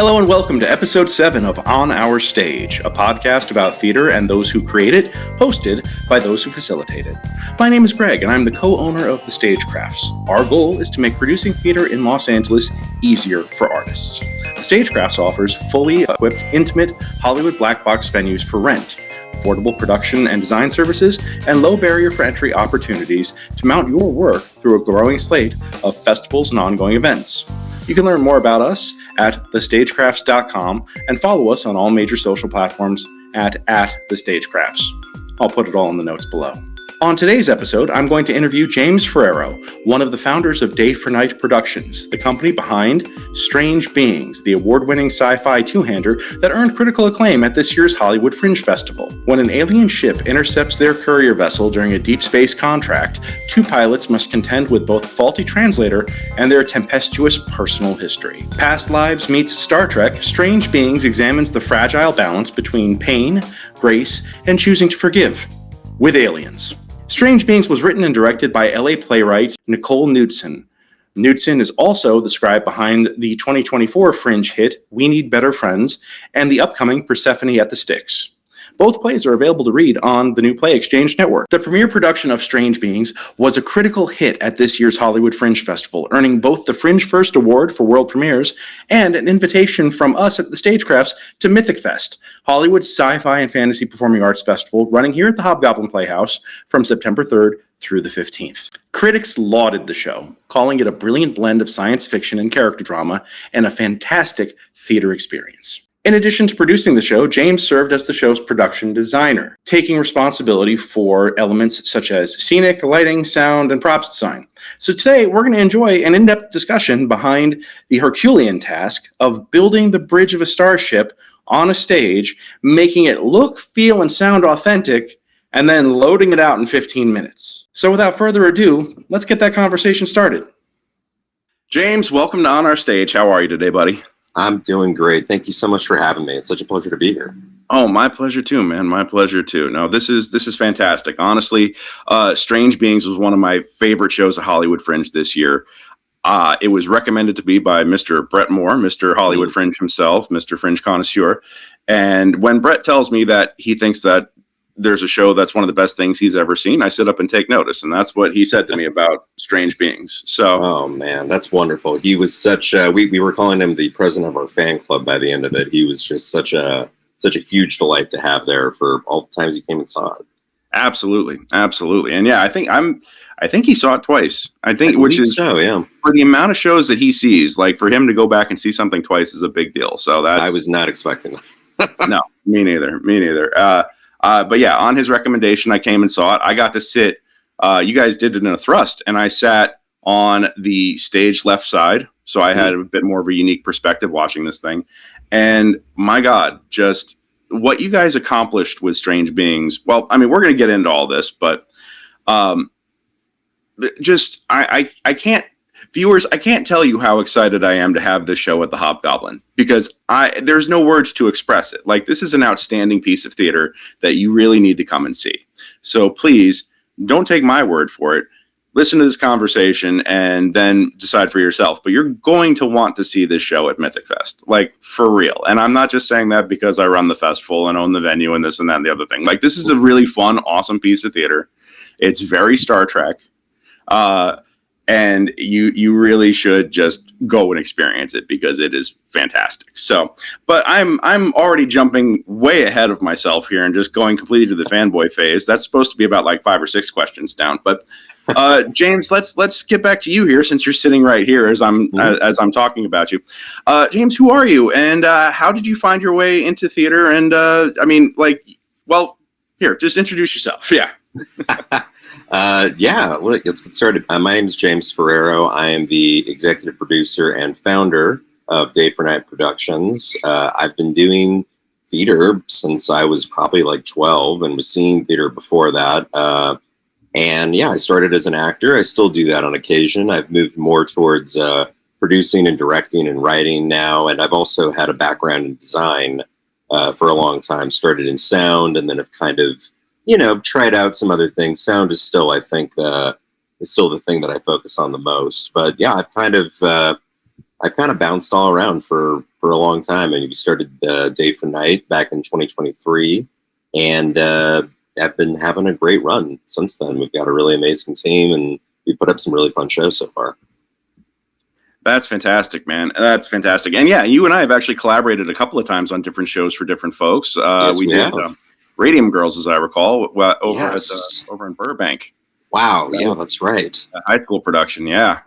Hello and welcome to episode 7 of On Our Stage, a podcast about theater and those who create it, hosted by those who facilitate it. My name is Greg, and I'm the co-owner of the StageCrafts. Our goal is to make producing theater in Los Angeles easier for artists. The StageCrafts offers fully equipped, intimate Hollywood black box venues for rent, affordable production and design services, and low barrier for entry opportunities to mount your work through a growing slate of festivals and ongoing events. You can learn more about us at thestagecrafts.com and follow us on all major social platforms at thestagecrafts. I'll put it all in the notes below. On today's episode, I'm going to interview James Ferrero, one of the founders of Day for Night Productions, the company behind Strange Beings, the award-winning sci-fi two-hander that earned critical acclaim at this year's Hollywood Fringe Festival. When an alien ship intercepts their courier vessel during a deep space contract, two pilots must contend with both a faulty translator and their tempestuous personal history. Past Lives meets Star Trek, Strange Beings examines the fragile balance between pain, grace, and choosing to forgive, with aliens. Strange Beings was written and directed by LA playwright Nicole Knudsen. Knudsen is also the scribe behind the 2024 Fringe hit We Need Better Friends and the upcoming Persephone at the Styx. Both plays are available to read on the new Play Exchange Network. The premiere production of Strange Beings was a critical hit at this year's Hollywood Fringe Festival, earning both the Fringe First Award for world premieres and an invitation from us at the StageCrafts to MythicFest, Hollywood's sci-fi and fantasy performing arts festival running here at the Hobgoblin Playhouse from September 3rd through the 15th. Critics lauded the show, calling it a brilliant blend of science fiction and character drama and a fantastic theater experience. In addition to producing the show, James served as the show's production designer, taking responsibility for elements such as scenic, lighting, sound, and props design. So today, we're going to enjoy an in-depth discussion behind the Herculean task of building the bridge of a starship on a stage, making it look, feel, and sound authentic, and then loading it out in 15 minutes. So without further ado, let's get that conversation started. James, welcome to On Our Stage. How are you today, buddy? I'm doing great. Thank you so much for having me. It's such a pleasure to be here. Oh, my pleasure too, man. My pleasure too. No, this is fantastic. Honestly, Strange Beings was one of my favorite shows at Hollywood Fringe this year. It was recommended to me by Mr. Brett Moore, Mr. Hollywood Fringe himself, Mr. Fringe Connoisseur. And when Brett tells me that he thinks that there's a show that's one of the best things he's ever seen, I sit up and take notice. And that's what he said to me about Strange Beings. So, oh man, that's wonderful. He was such we were calling him the president of our fan club by the end of it. He was just such a huge delight to have there for all the times he came and saw it. Absolutely. And yeah, I think he saw it twice. I think, which is so, yeah. For the amount of shows that he sees, like for him to go back and see something twice is a big deal. So I was not expecting that. No, me neither. But yeah, on his recommendation, I came and saw it. I got to sit, you guys did it in a thrust, and I sat on the stage left side. So I had a bit more of a unique perspective watching this thing. And my God, just what you guys accomplished with Strange Beings. Well, I mean, we're going to get into all this, but just, I can't, viewers, I can't tell you how excited I am to have this show at the Hobgoblin, because there's no words to express it. Like, this is an outstanding piece of theater that you really need to come and see. So please don't take my word for it. Listen to this conversation and then decide for yourself. But you're going to want to see this show at MythicFest, like, for real. And I'm not just saying that because I run the festival and own the venue and this and that and the other thing. Like, this is a really fun, awesome piece of theater. It's very Star Trek. And you really should just go and experience it because it is fantastic. So, but I'm already jumping way ahead of myself here and just going completely to the fanboy phase. That's supposed to be about like 5 or 6 questions down. But James, let's get back to you here since you're sitting right here as I'm talking about you. James, who are you, and how did you find your way into theater? And I mean, like, well, here, just introduce yourself. Yeah. Let's get started. My name is James Ferrero. I am the executive producer and founder of Day for Night Productions. I've been doing theater since I was probably like 12 and was seeing theater before that. I started as an actor. I still do that on occasion. I've moved more towards producing and directing and writing now. And I've also had a background in design for a long time. Started in sound and then have kind of tried out some other things. Sound is still, I think, is still the thing that I focus on the most. But yeah, I've kind of bounced all around for for a long time. And we started Day for Night back in 2023, and have been having a great run since then. We've got a really amazing team, and we put up some really fun shows so far. That's fantastic, man. That's fantastic. And yeah, you and I have actually collaborated a couple of times on different shows for different folks. Yes, we did Radium Girls, as I recall, over in Burbank. Wow. Yeah, that's right. A high school production. Yeah.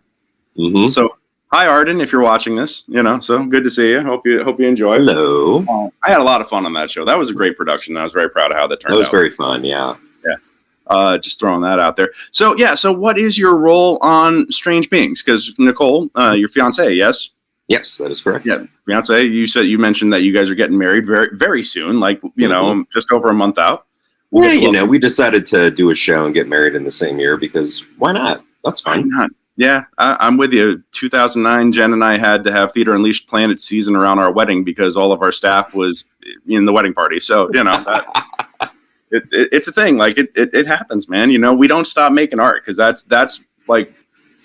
Mm-hmm. So hi, Arden, if you're watching this, so good to see you. Hope you enjoy. Hello. I had a lot of fun on that show. That was a great production. I was very proud of how that turned out. That was very fun. Yeah. Yeah. Just throwing that out there. So yeah. So what is your role on Strange Beings? Because Nicole, your fiance, yes? Yes, that is correct. Yeah, fiance. You mentioned that you guys are getting married very, very soon. Like just over a month out. We decided to do a show and get married in the same year because why not? That's fine. Why not? Yeah, I'm with you. 2009, Jen and I had to have Theater Unleashed plan its season around our wedding because all of our staff was in the wedding party. So it's a thing. Like it happens, man. We don't stop making art because that's like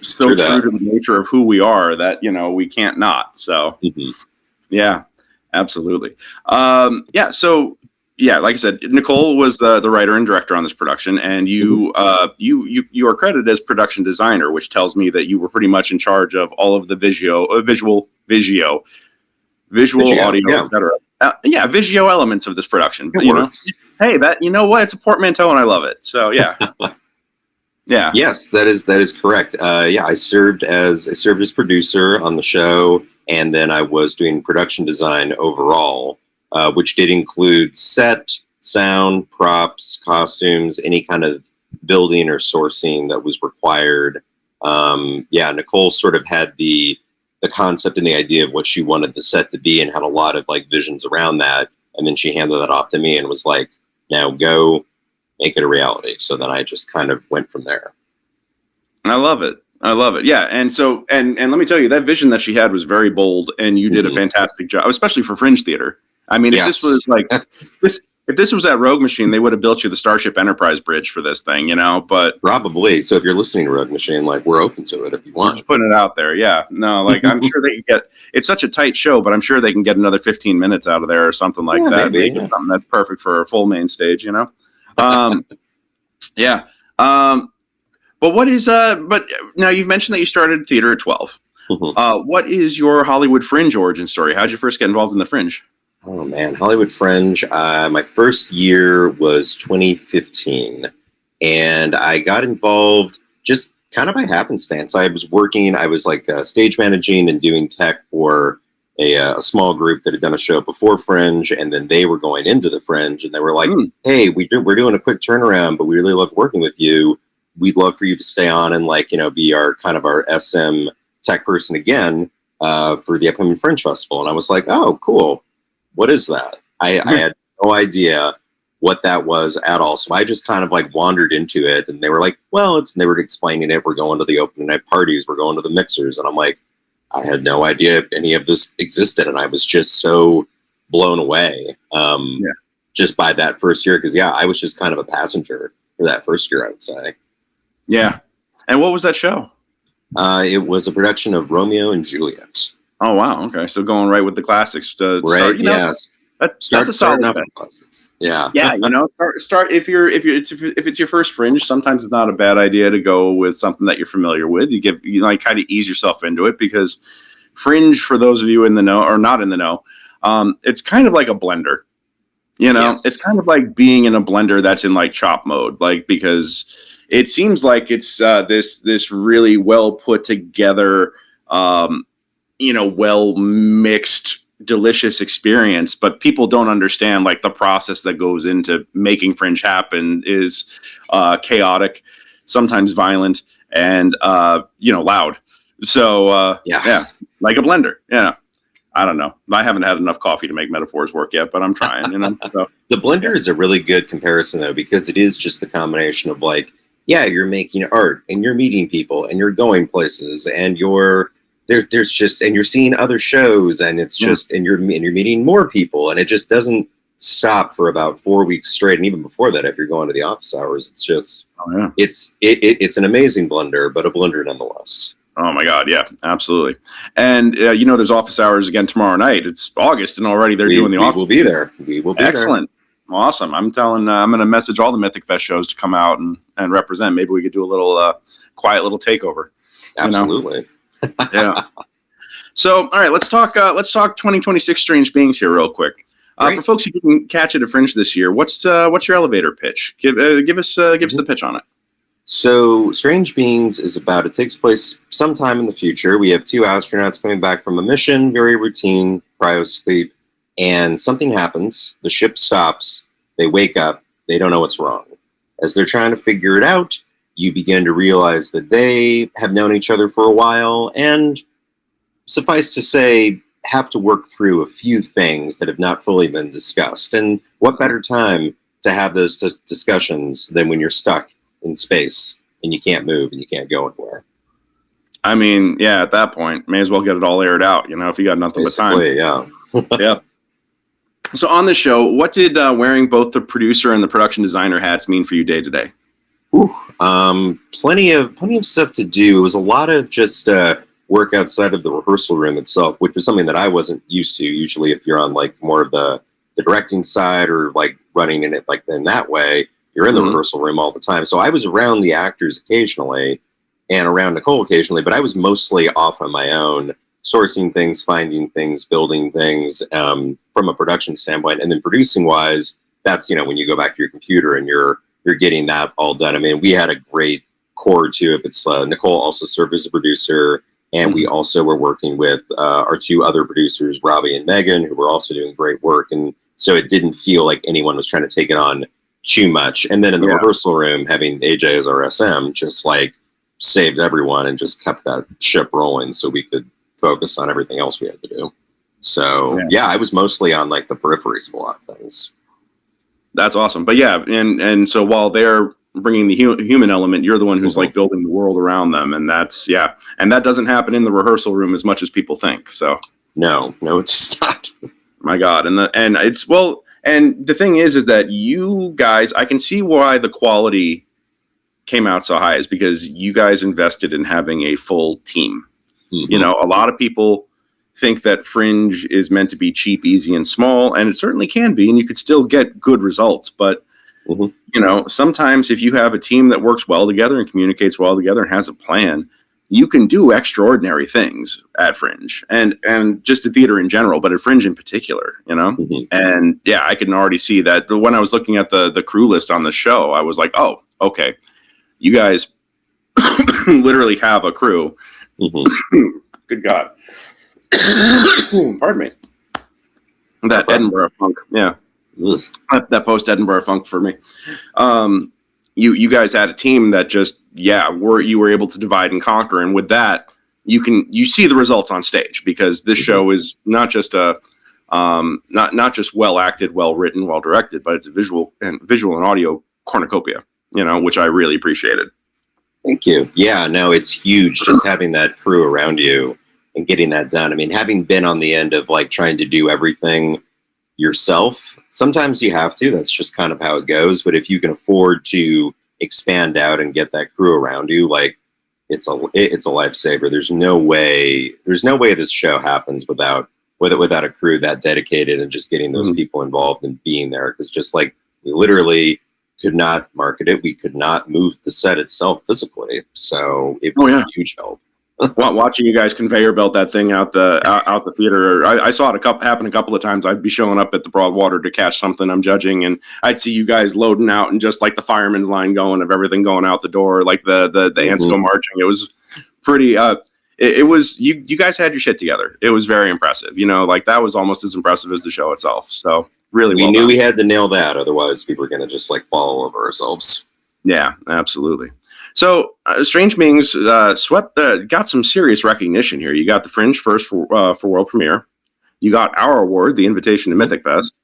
so true to the nature of who we are that we can't not. So yeah, absolutely. So like I said, Nicole was the writer and director on this production, and you are credited as production designer, which tells me that you were pretty much in charge of all of the visual, audio, etc. Visual elements of this production. It works. Hey, what? It's a portmanteau, and I love it. So yeah. Yeah. Yes, that is correct. I served as producer on the show, and then I was doing production design overall, which did include set, sound, props, costumes, any kind of building or sourcing that was required. Nicole sort of had the concept and the idea of what she wanted the set to be, and had a lot of like visions around that. And then she handed that off to me and was like, "Now go make it a reality." So then I just kind of went from there. I love it. Yeah. And so, and let me tell you, that vision that she had was very bold, and you did a fantastic job, especially for Fringe Theater. I mean, if this was like if this was at Rogue Machine, they would have built you the Starship Enterprise bridge for this thing, but probably. So if you're listening to Rogue Machine, like, we're open to it if you want. Just putting it out there. Yeah. No, like I'm sure they can get, it's such a tight show, but I'm sure they can get another 15 minutes out of there or something like that. Maybe, something that's perfect for a full main stage, Yeah. But what is but now you've mentioned that you started theater at 12. What is your Hollywood Fringe origin story? How'd you first get involved in the Fringe? Oh man, Hollywood Fringe. My first year was 2015, and I got involved just kind of by happenstance. I was like stage managing and doing tech for a small group that had done a show before Fringe, and then they were going into the Fringe, and they were like, "Hey, we're doing a quick turnaround, but we really love working with you. We'd love for you to stay on and be our SM tech person again for the upcoming Fringe Festival." And I was like, "Oh, cool. What is that?" I had no idea what that was at all. So I just kind of wandered into it, and they were like, "Well, they were explaining it. We're going to the opening night parties. We're going to the mixers." And I'm like, I had no idea any of this existed. And I was just so blown away just by that first year. Cause I was just kind of a passenger for that first year, I would say. Yeah. And what was that show? It was a production of Romeo and Juliet. Oh wow! Okay, so going right with the classics. Right? Yes. That's a solid classics. Yeah. Yeah. Start if it's your first Fringe. Sometimes it's not a bad idea to go with something that you're familiar with. You kind of ease yourself into it, because Fringe, for those of you in the know or not in the know, it's kind of like a blender. Yes. It's kind of like being in a blender that's in chop mode, because it seems like it's this really well put together. Well mixed, delicious experience, but people don't understand the process that goes into making Fringe happen is chaotic, sometimes violent, and loud. So yeah, like a blender. Yeah, I don't know. I haven't had enough coffee to make metaphors work yet, but I'm trying. So the blender is a really good comparison though, because it is just the combination of you're making art and you're meeting people and you're going places and you're there's just, and you're seeing other shows, and it's just, and you're meeting more people, and it just doesn't stop for about 4 weeks straight. And even before that, if you're going to the office hours, it's just, it's an amazing blender, but a blender nonetheless. Oh my God, yeah, absolutely. And there's office hours again tomorrow night. It's August, and already they're doing the office. We will be there. We will be Excellent. There. Awesome. I'm going to message all the MythicFest shows to come out and represent. Maybe we could do a little quiet little takeover. Absolutely. Yeah. So, all right, let's talk 2026 Strange Beings here real quick. For folks who didn't catch it at Fringe this year, what's your elevator pitch? Give us the pitch on it. So, Strange Beings is it takes place sometime in the future. We have 2 astronauts coming back from a mission, very routine, cryo sleep, and something happens. The ship stops. They wake up. They don't know what's wrong. As they're trying to figure it out, you begin to realize that they have known each other for a while, and suffice to say, have to work through a few things that have not fully been discussed. And what better time to have those discussions than when you're stuck in space and you can't move and you can't go anywhere? I mean, yeah, at that point, may as well get it all aired out, if you got nothing Basically, but time. Yeah. Yeah. So on the show, what did wearing both the producer and the production designer hats mean for you day to day? Plenty of stuff to do. It was a lot of just work outside of the rehearsal room itself, which was something that I wasn't used to. Usually if you're on like more of the directing side or like running in it like in that way, you're in the rehearsal room all the time. So I was around the actors occasionally and around Nicole occasionally, but I was mostly off on my own, sourcing things, finding things, building things from a production standpoint. And then producing wise, that's, when you go back to your computer and you're getting that all done. I mean, we had a great core to it. It's Nicole also served as a producer, and we also were working with our 2 other producers, Robbie and Megan, who were also doing great work. And so it didn't feel like anyone was trying to take it on too much. And then in the rehearsal room, having AJ as our SM just like saved everyone and just kept that ship rolling so we could focus on everything else we had to do. So I was mostly on like the peripheries of a lot of things. That's awesome. But yeah, and so while they're bringing the human element, you're the one who's like building the world around them, and that's and that doesn't happen in the rehearsal room as much as people think. So no, it's not. My God, and the thing is that you guys, I can see why the quality came out so high is because you guys invested in having a full team. A lot of people think that Fringe is meant to be cheap, easy, and small, and it certainly can be, and you could still get good results. But sometimes if you have a team that works well together and communicates well together and has a plan, you can do extraordinary things at Fringe and just at theater in general, but at Fringe in particular, And I can already see that when I was looking at the crew list on the show, I was like, oh, okay, you guys literally have a crew. Good God. Pardon me. That Edinburgh funk. Yeah. That post Edinburgh funk for me. You guys had a team that just, you were able to divide and conquer. And with that, you see the results on stage, because this show is not just not just well acted, well written, well directed, but it's a visual and audio cornucopia, which I really appreciated. Thank you. Yeah, no, it's huge just having that crew around you and getting that done. I mean, having been on the end of like trying to do everything yourself, sometimes you have to. That's just kind of how it goes. But if you can afford to expand out and get that crew around you, like it's a lifesaver. There's no way this show happens without a crew that dedicated and just getting those people involved and being there. Because just like we literally could not market it, we could not move the set itself physically. So it was a huge help. Watching you guys conveyor belt that thing out the theater, I saw it happen a couple of times. I'd be showing up at the Broadwater to catch something I'm judging, and I'd see you guys loading out and just like the fireman's line going of everything going out the door, like the ants go marching. It was pretty. It was you guys had your shit together. It was very impressive. Like that was almost as impressive as the show itself. So really, we knew we had to nail that. Otherwise, we were going to just like fall over ourselves. Yeah, absolutely. So, Strange Beings got some serious recognition here. You got the Fringe first for world premiere. You got our award, the invitation to MythicFest.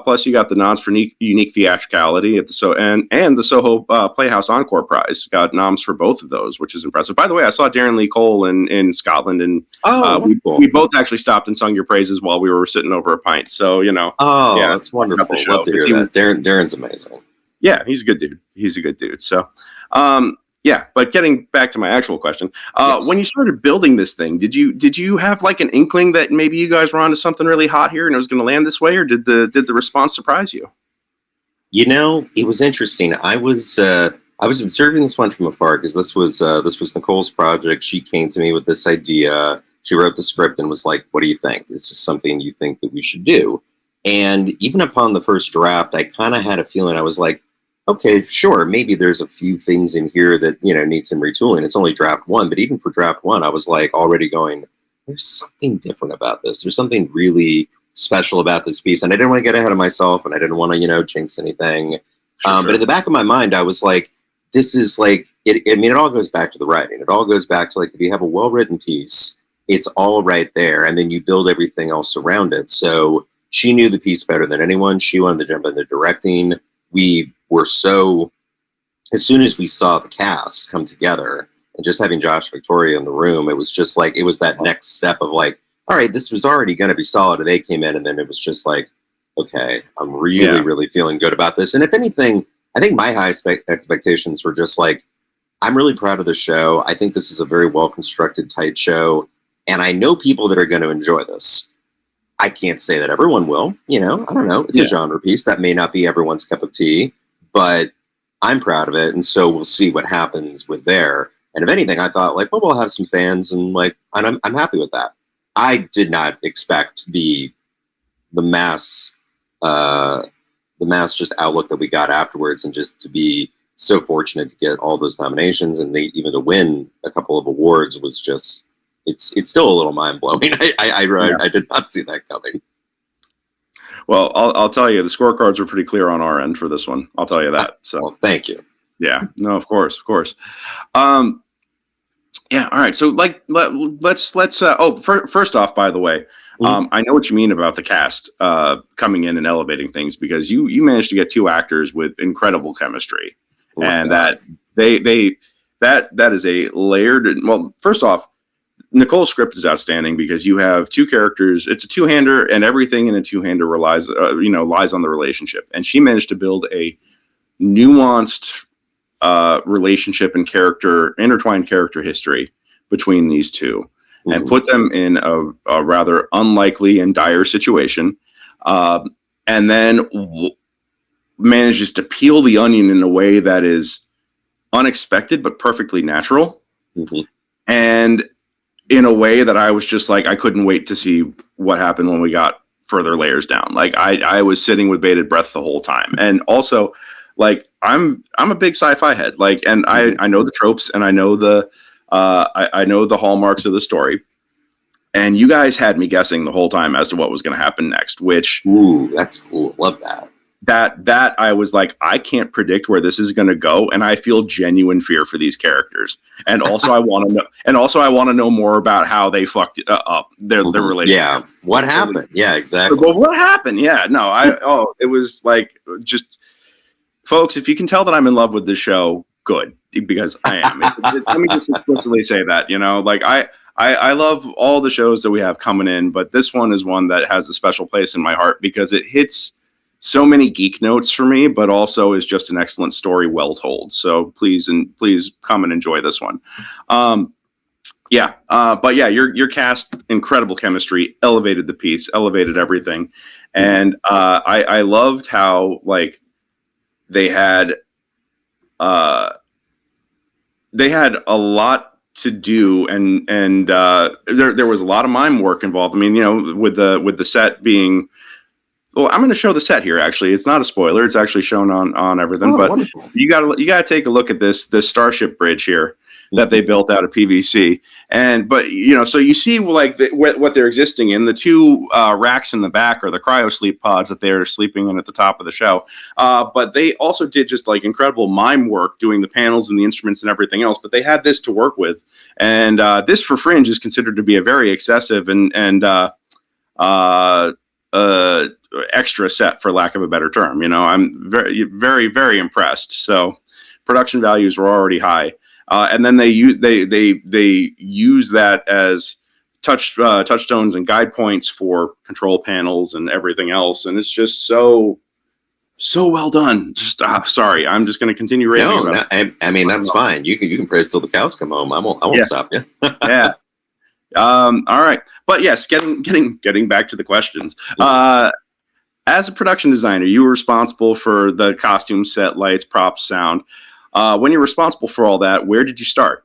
Plus, you got the nods for unique theatricality at the and the SoHo Playhouse Encore prize. Got noms for both of those, which is impressive. By the way, I saw Darren Lee Cole in Scotland, and we both actually stopped and sung your praises while we were sitting over a pint. So that's wonderful. Love to hear that. Darren's amazing. Yeah, he's a good dude. So, Yeah, but getting back to my actual question, Yes. when you started building this thing, did you have like an inkling that maybe you guys were onto something really hot here and it was going to land this way, or did the response surprise you? You know, it was interesting. I was observing this one from afar because this was Nicole's project. She came to me with this idea. She wrote the script and was like, "What do you think? Is this something you think that we should do?" And even upon the first draft, I kind of had a feeling. I was like, "Okay, sure. Maybe there's a few things in here that need some retooling." It's only draft one, but even for draft one, I was like already going, "There's something different about this. There's something really special about this piece." And I didn't want to get ahead of myself, and I didn't want to jinx anything. Sure. But in the back of my mind, I was like, this is like it. I mean, it all goes back to the writing. It all goes back to, like, if you have a well-written piece, it's all right there, and then you build everything else around it. So she knew the piece better than anyone. She wanted to jump into directing. We were so, as soon as we saw the cast come together and just having Josh Victoria in the room, it was just like, it was that next step of like, all right, this was already going to be solid. And they came in, and then it was just like, okay, I'm really, really feeling good about this. And if anything, I think my high expectations were just like, I'm really proud of the show. I think this is a very well-constructed, tight show. And I know people that are going to enjoy this. I can't say that everyone will, I don't know. It's a genre piece. That may not be everyone's cup of tea, but I'm proud of it. And so we'll see what happens with there. And if anything, I thought, like, well, we'll have some fans, and like, I'm happy with that. I did not expect the mass just outlook that we got afterwards, and just to be so fortunate to get all those nominations, and even to win a couple of awards was just, it's still a little mind blowing. I did not see that coming. Well, I'll tell you, the scorecards were pretty clear on our end for this one. I'll tell you that. So well, thank you. Yeah, no, of course. Yeah. All right. So let's first off, by the way, I know what you mean about the cast coming in and elevating things, because you managed to get two actors with incredible chemistry, and that is a layered. Well, first off, Nicole's script is outstanding because you have two characters. It's a two-hander, and everything in a two-hander lies on the relationship. And she managed to build a nuanced relationship and intertwined character history between these two, and put them in a rather unlikely and dire situation, and then manages to peel the onion in a way that is unexpected but perfectly natural, and in a way that I was just like, I couldn't wait to see what happened when we got further layers down. Like I was sitting with bated breath the whole time. And also, like, I'm a big sci-fi head, like, and I know the tropes, and I know the hallmarks of the story. And you guys had me guessing the whole time as to what was going to happen next, which, ooh, that's cool. Love that. That I was like, I can't predict where this is going to go, and I feel genuine fear for these characters. And also, I want to know. And also, I want to know more about how they fucked up their relationship. Yeah, what happened? Yeah, exactly. Well, what happened? Yeah, no, it was like, just, folks, if you can tell that I'm in love with this show, good, because I am. Let me just explicitly say that. Like I love all the shows that we have coming in, but this one is one that has a special place in my heart because it hits so many geek notes for me, but also is just an excellent story, well told. So please come and enjoy this one. But yeah, your cast, incredible chemistry, elevated the piece, elevated everything, and I loved how, like, they had a lot to do, and there was a lot of mime work involved. I mean, with the set being. Well, I'm going to show the set here. Actually, it's not a spoiler. It's actually shown on everything. Oh, but wonderful. you got to take a look at this starship bridge here that they built out of PVC. So you see, like, what they're existing in. The two racks in the back are the cryo sleep pods that they're sleeping in at the top of the show. But they also did just, like, incredible mime work doing the panels and the instruments and everything else. But they had this to work with, and this for Fringe is considered to be a very excessive and extra set, for lack of a better term. I'm very, very, very impressed. So production values were already high, and then they use that as touchstones and guide points for control panels and everything else, and it's just so So well done. Just sorry, I'm just going to continue raving No, about it. I mean that's fine. You can praise till the cows come home. I won't stop you. Yeah. All right, but yes, getting back to the questions. As a production designer, you were responsible for the costume, set, lights, props, sound. When you're responsible for all that, where did you start?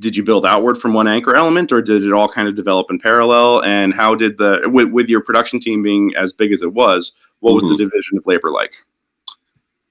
Did you build outward from one anchor element, or did it all kind of develop in parallel? And how did with your production team being as big as it was, what was the division of labor like?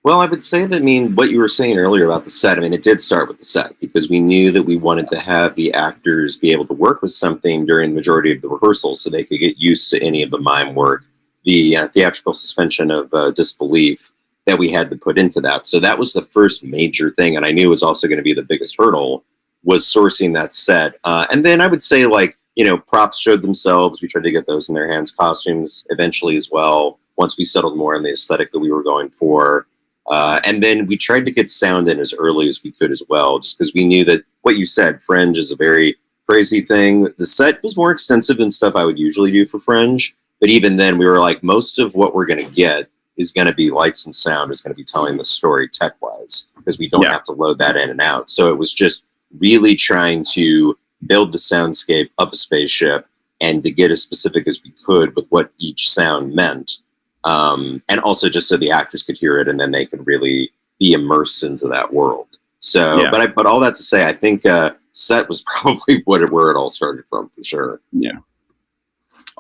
Well, I would say that, I mean, what you were saying earlier about the set, I mean, it did start with the set because we knew that we wanted to have the actors be able to work with something during the majority of the rehearsals so they could get used to any of the mime work, the theatrical suspension of disbelief that we had to put into that. So that was the first major thing. And I knew it was also going to be the biggest hurdle was sourcing that set. And then I would say, like, you know, props showed themselves. We tried to get those in their hands, costumes eventually as well, once we settled more on the aesthetic that we were going for. And then we tried to get sound in as early as we could as well, just because we knew that what you said, Fringe is a very crazy thing. The set was more extensive than stuff I would usually do for Fringe. But even then, we were like, most of what we're going to get is going to be lights and sound, is going to be telling the story tech-wise, because we don't have to load that in and out. So it was just really trying to build the soundscape of a spaceship and to get as specific as we could with what each sound meant. And also just so the actors could hear it and then they could really be immersed into that world. So, but all that to say, I think set was probably where it all started from, for sure. Yeah.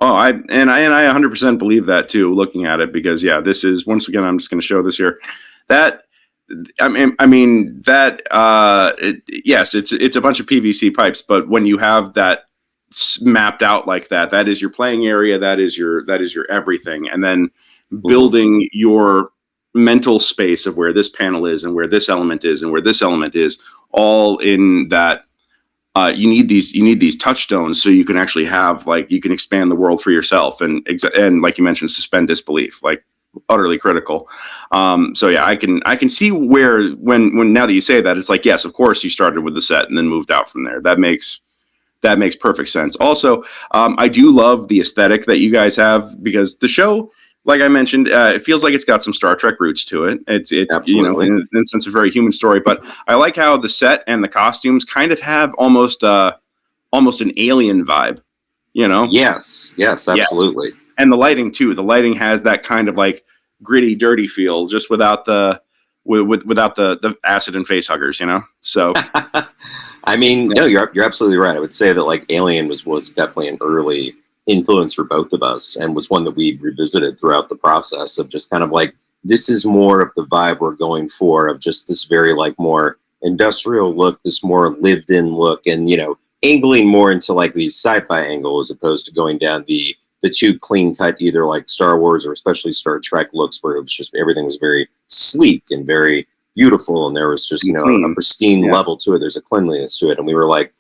Oh, I 100% believe that too, looking at it, because this is, once again, I'm just going to show this here. That yes, it's a bunch of PVC pipes, but when you have that mapped out like that, that is your playing area, that is your everything, and then building your mental space of where this panel is and where this element is and where this element is, all in that. You need these touchstones so you can actually have, like, you can expand the world for yourself and like you mentioned, suspend disbelief, like utterly critical. So yeah, I can see where when now that you say that, it's like, yes, of course you started with the set and then moved out from there. That makes perfect sense. Also, I do love the aesthetic that you guys have, because the show, like I mentioned, it feels like it's got some Star Trek roots to it. It's Absolutely. You know, in a sense, a very human story. But I like how the set and the costumes kind of have almost an alien vibe. You know? Yes, absolutely. Yes. And the lighting too. The lighting has that kind of like gritty, dirty feel, just without the without the acid and face huggers. You know? So. I mean, no, you're absolutely right. I would say that, like, Alien was definitely an early influence for both of us, and was one that we revisited throughout the process of just kind of like, this is more of the vibe we're going for, of just this very, like, more industrial look, this more lived in look, and, you know, angling more into like the sci-fi angle as opposed to going down the too clean cut, either like Star Wars or especially Star Trek looks, where it was just, everything was very sleek and very beautiful, and there was just, you know, a pristine level to it. There's a cleanliness to it, and we were like,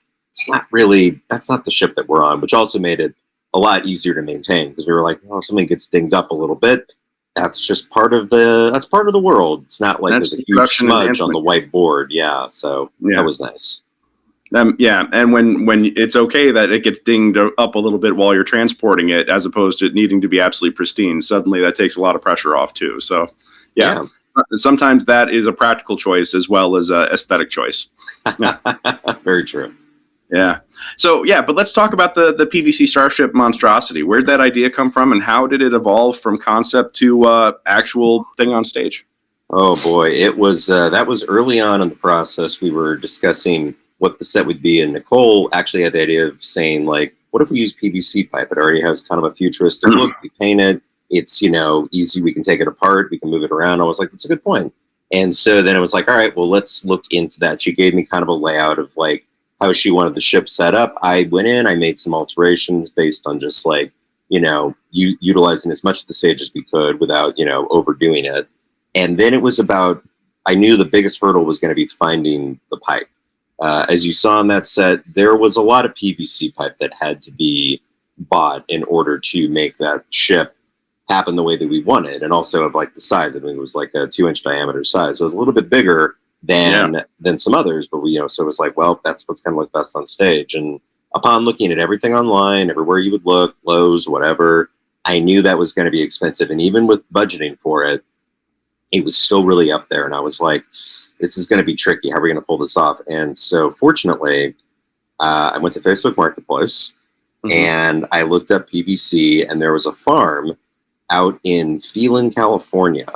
that's not the ship that we're on, which also made it a lot easier to maintain, because we were like, well, if something gets dinged up a little bit, that's just part of the world. It's not like there's a huge smudge on the whiteboard. Yeah, so that was nice. And when it's okay that it gets dinged up a little bit while you're transporting it, as opposed to it needing to be absolutely pristine, suddenly that takes a lot of pressure off too. So yeah. Sometimes that is a practical choice as well as a aesthetic choice. Yeah. Very true. Yeah. So yeah, but let's talk about the PVC Starship monstrosity. Where'd that idea come from, and how did it evolve from concept to actual thing on stage? Oh boy, it was that was early on in the process. We were discussing what the set would be, and Nicole actually had the idea of saying, like, what if we use PVC pipe? It already has kind of a futuristic look. We paint it. It's, you know, easy. We can take it apart. We can move it around. I was like, that's a good point. And so then it was like, all right, well, let's look into that. She gave me kind of a layout of like how she wanted the ship set up. I went in, I made some alterations based on just like, you know, utilizing as much of the stage as we could without, you know, overdoing it. And then it was about, I knew the biggest hurdle was going to be finding the pipe. As you saw on that set, there was a lot of PVC pipe that had to be bought in order to make that ship happen the way that we wanted, and also of like the size. I mean, it was like a 2-inch diameter size, so it was a little bit bigger than some others. But we, you know, so it was like, well, that's what's going to look best on stage. And upon looking at everything online, everywhere you would look, Lowe's, whatever, I knew that was going to be expensive. And even with budgeting for it, it was still really up there. And I was like, this is going to be tricky. How are we going to pull this off? And so fortunately, I went to Facebook Marketplace and I looked up PVC, and there was a farm out in Phelan, California,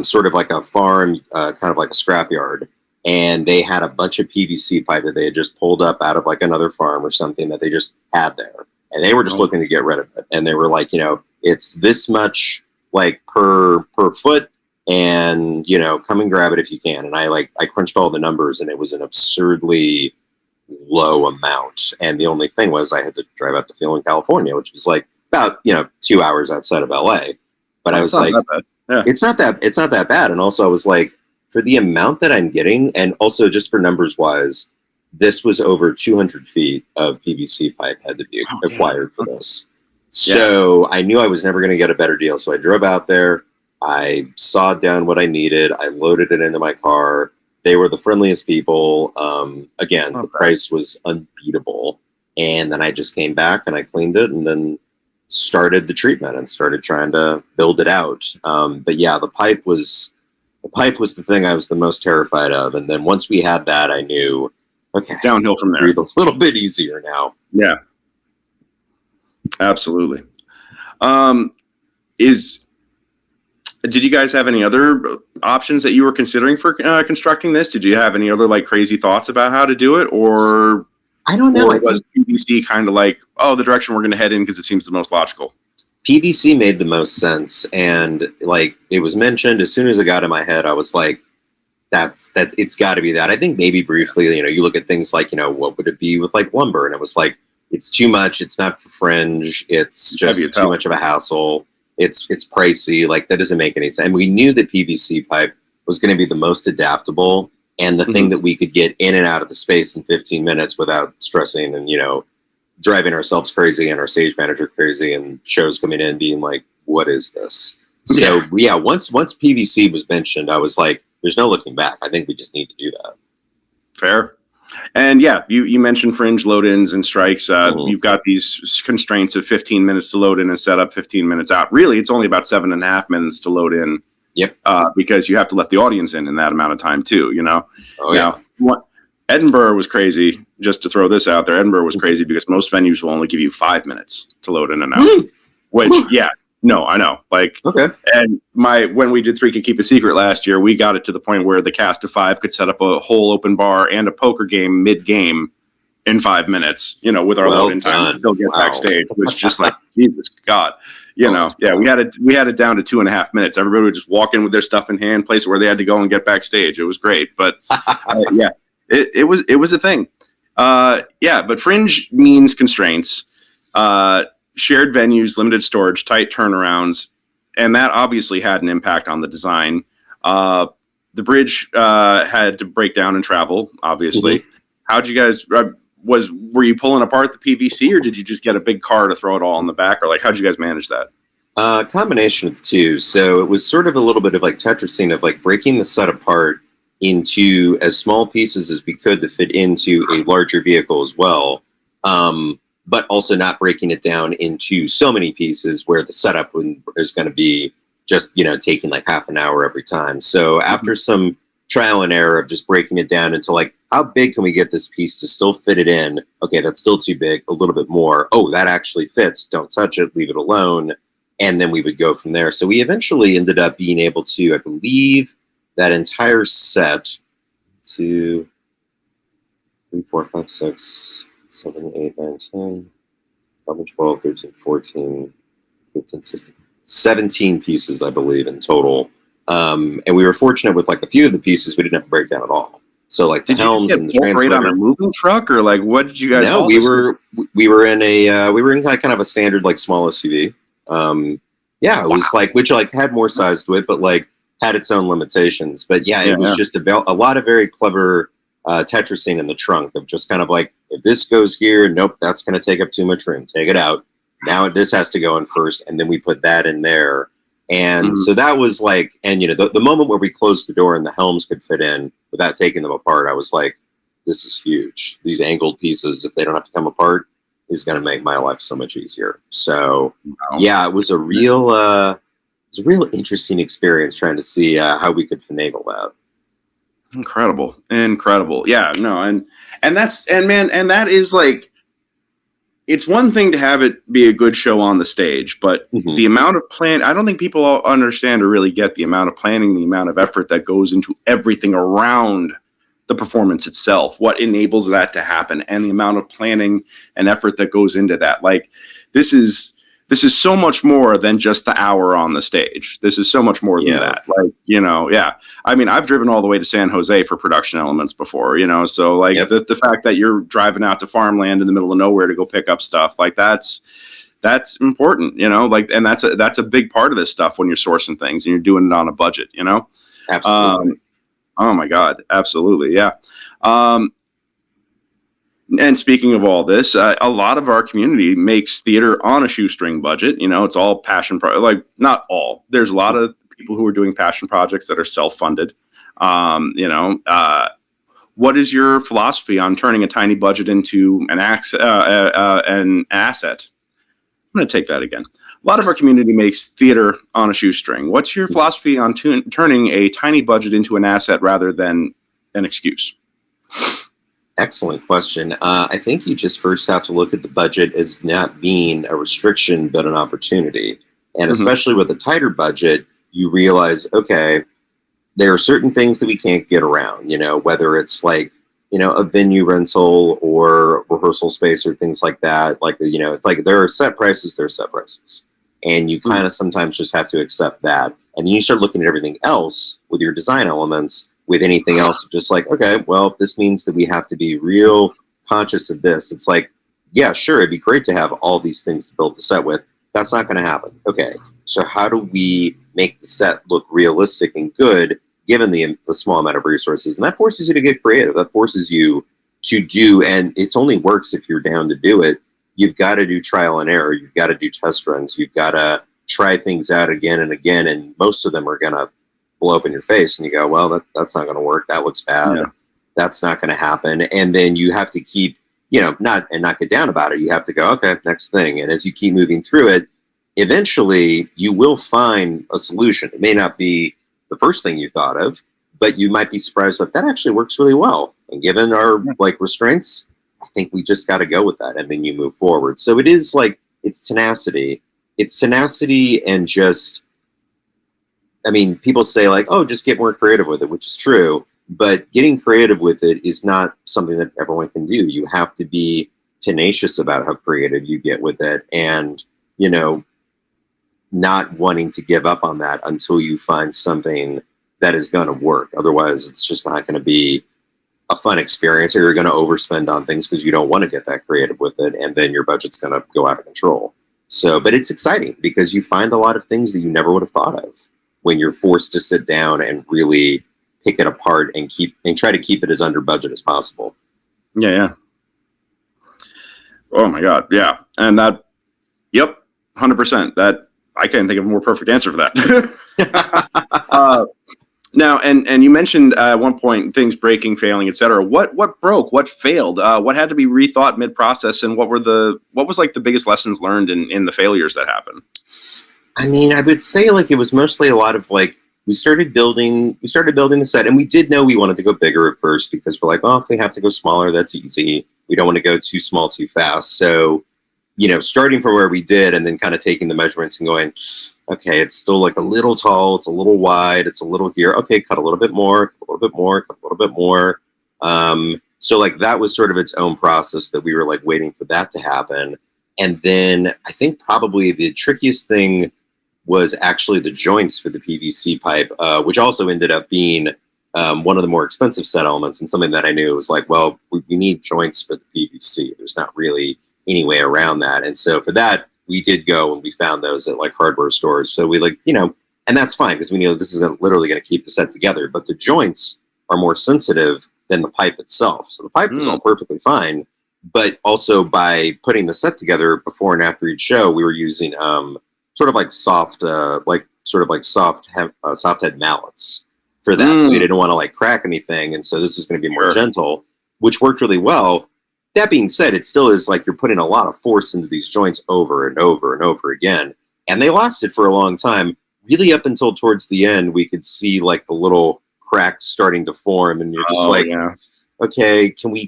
sort of like a farm, kind of like a scrapyard. And they had a bunch of PVC pipe that they had just pulled up out of like another farm or something that they just had there. And they were just looking to get rid of it. And they were like, it's this much like per foot, and come and grab it if you can. And I crunched all the numbers, and it was an absurdly low amount. And the only thing was I had to drive out to Phelan, California, which was like about 2 hours outside of LA. But I was like, it's not that bad. And also I was like, for the amount that I'm getting, and also just for numbers wise, this was over 200 feet of PVC pipe had to be acquired for this. So I knew I was never going to get a better deal. So I drove out there. I sawed down what I needed. I loaded it into my car. They were the friendliest people. Again, the price was unbeatable. And then I just came back and I cleaned it and then started the treatment and started trying to build it out. But yeah, the pipe was the thing I was the most terrified of. And then once we had that, I knew, okay, downhill from there. Breathe a little bit easier now. Yeah, absolutely. Did you guys have any other options that you were considering for constructing this? Did you have any other like crazy thoughts about how to do it, or I don't know? Or was PVC kind of like, the direction we're going to head in because it seems the most logical? PVC made the most sense, and like it was mentioned as soon as it got in my head, I was like, that's it's got to be that. I think maybe briefly, you look at things like, what would it be with like lumber, and it was like, it's too much. It's not for fringe. It's just too much of a hassle. It's pricey. Like that doesn't make any sense. And we knew that PVC pipe was going to be the most adaptable and the thing that we could get in and out of the space in 15 minutes without stressing and, driving ourselves crazy and our stage manager crazy and shows coming in being like, what is this? So yeah, once PVC was mentioned, I was like, there's no looking back. I think we just need to do that. Fair. And yeah, you mentioned fringe load-ins and strikes. You've got these constraints of 15 minutes to load in and set up, 15 minutes out. Really, it's only about 7.5 minutes to load in. Yep. Because you have to let the audience in that amount of time too, Oh, yeah. Edinburgh was crazy, just to throw this out there. Edinburgh was crazy because most venues will only give you 5 minutes to load in and out. Which, no, I know. Like, okay. And when we did Three Could Keep a Secret last year, we got it to the point where the cast of 5 could set up a whole open bar and a poker game mid-game in 5 minutes, with our load-in time to still get backstage, which just like, Jesus God, we had it down to 2.5 minutes. Everybody would just walk in with their stuff in hand, place it where they had to go and get backstage. It was great. But it was a thing. But fringe means constraints, shared venues, limited storage, tight turnarounds, and that obviously had an impact on the design. The bridge had to break down and travel, obviously. How'd you guys... were you pulling apart the PVC, or did you just get a big car to throw it all in the back, or like how'd you guys manage that? Combination of the two. So it was sort of a little bit of like Tetrising of like breaking the set apart into as small pieces as we could to fit into a larger vehicle as well, but also not breaking it down into so many pieces where the setup is going to be just taking like half an hour every time. So after some trial and error of just breaking it down into like, how big can we get this piece to still fit it in? Okay, that's still too big, a little bit more. Oh, that actually fits. Don't touch it, leave it alone. And then we would go from there. So we eventually ended up being able to, I believe, that entire set to 3, 4, 5, 6, 7, 8, 9, 10, 11, 12, 13, 14, 15, 16, 17 pieces, I believe, in total. And we were fortunate with like a few of the pieces we didn't have to break down at all. So like the helms and the translator. On a moving truck, or like what did you guys? No, we were in kind of a standard like small SUV. It was like which like had more size to it, but like had its own limitations. But it was just a lot of very clever Tetrising in the trunk of just kind of like, if this goes here, nope, that's going to take up too much room. Take it out. Now this has to go in first, and then we put that in there. And so that was like, and the moment where we closed the door and the helms could fit in without taking them apart, I was like, this is huge. These angled pieces, if they don't have to come apart, is going to make my life so much easier. So it was a real, was a real interesting experience trying to see how we could finagle that. Incredible. Yeah, no, and that is like, it's one thing to have it be a good show on the stage, but the amount of I don't think people all understand or really get the amount of planning, the amount of effort that goes into everything around the performance itself, what enables that to happen, and the amount of planning and effort that goes into that. Like, this is so much more than just the hour on the stage. This is so much more than that. Like, yeah. I mean, I've driven all the way to San Jose for production elements before, so like the fact that you're driving out to farmland in the middle of nowhere to go pick up stuff, like that's important, like, and that's a big part of this stuff when you're sourcing things and you're doing it on a budget, Absolutely. Oh my God. Absolutely. Yeah. And speaking of all this, a lot of our community makes theater on a shoestring budget. It's all passion like, not all. There's a lot of people who are doing passion projects that are self-funded. What is your philosophy on turning a tiny budget into an asset? I'm going to take that again. A lot of our community makes theater on a shoestring. What's your philosophy on turning a tiny budget into an asset rather than an excuse? Excellent question. I think you just first have to look at the budget as not being a restriction, but an opportunity. And especially with a tighter budget, you realize, okay, there are certain things that we can't get around, whether it's like, a venue rental or rehearsal space or things like that. Like, it's like there are set prices, and you kind of sometimes just have to accept that. And then you start looking at everything else with your design elements, with anything else, just like, okay, well, this means that we have to be real conscious of this. It's like, yeah, sure, it'd be great to have all these things to build the set with. That's not going to happen. Okay, so how do we make the set look realistic and good given the small amount of resources? And that forces you to get creative. That forces you to do, and it only works if you're down to do it. You've got to do trial and error. You've got to do test runs. You've got to try things out again and again, and most of them are going to blow up in your face, and you go, well, that's not going to work. That looks bad. Yeah. That's not going to happen. And then you have to keep, not get down about it. You have to go, okay, next thing. And as you keep moving through it, eventually you will find a solution. It may not be the first thing you thought of, but you might be surprised, but that actually works really well. And given our restraints, I think we just got to go with that. And then you move forward. So it is like, it's tenacity. It's tenacity and just, people say like, oh, just get more creative with it, which is true. But getting creative with it is not something that everyone can do. You have to be tenacious about how creative you get with it, and, not wanting to give up on that until you find something that is going to work. Otherwise, it's just not going to be a fun experience, or you're going to overspend on things because you don't want to get that creative with it, and then your budget's going to go out of control. So, but it's exciting because you find a lot of things that you never would have thought of when you're forced to sit down and really pick it apart and try to keep it as under budget as possible. Yeah. Oh my God. Yeah. And 100%. That, I can't think of a more perfect answer for that. Now, and you mentioned at one point things breaking, failing, etc. What broke? What failed? What had to be rethought mid-process? And what was like the biggest lessons learned in the failures that happened? I would say like it was mostly a lot of like, we started building the set, and we did know we wanted to go bigger at first because we're like, well, if we have to go smaller, that's easy. We don't want to go too small too fast. So, starting from where we did and then kind of taking the measurements and going, okay, it's still like a little tall, it's a little wide, it's a little here. Okay, cut a little bit more, cut a little bit more, cut a little bit more. So like that was sort of its own process that we were like waiting for that to happen. And then I think probably the trickiest thing was actually the joints for the PVC pipe, which also ended up being one of the more expensive set elements, and something that I knew was like, well, we need joints for the PVC. There's not really any way around that. And so for that, we did go and we found those at like hardware stores. So we and that's fine because we know this is literally going to keep the set together, but the joints are more sensitive than the pipe itself. So the pipe was all perfectly fine, but also by putting the set together before and after each show, we were using sort of like soft head mallets for that. So we didn't want to like crack anything. And so this was going to be more gentle, which worked really well. That being said, it still is like you're putting a lot of force into these joints over and over and over again. And they lasted for a long time. really up until towards the end, we could see like the little cracks starting to form, and you're just okay, can we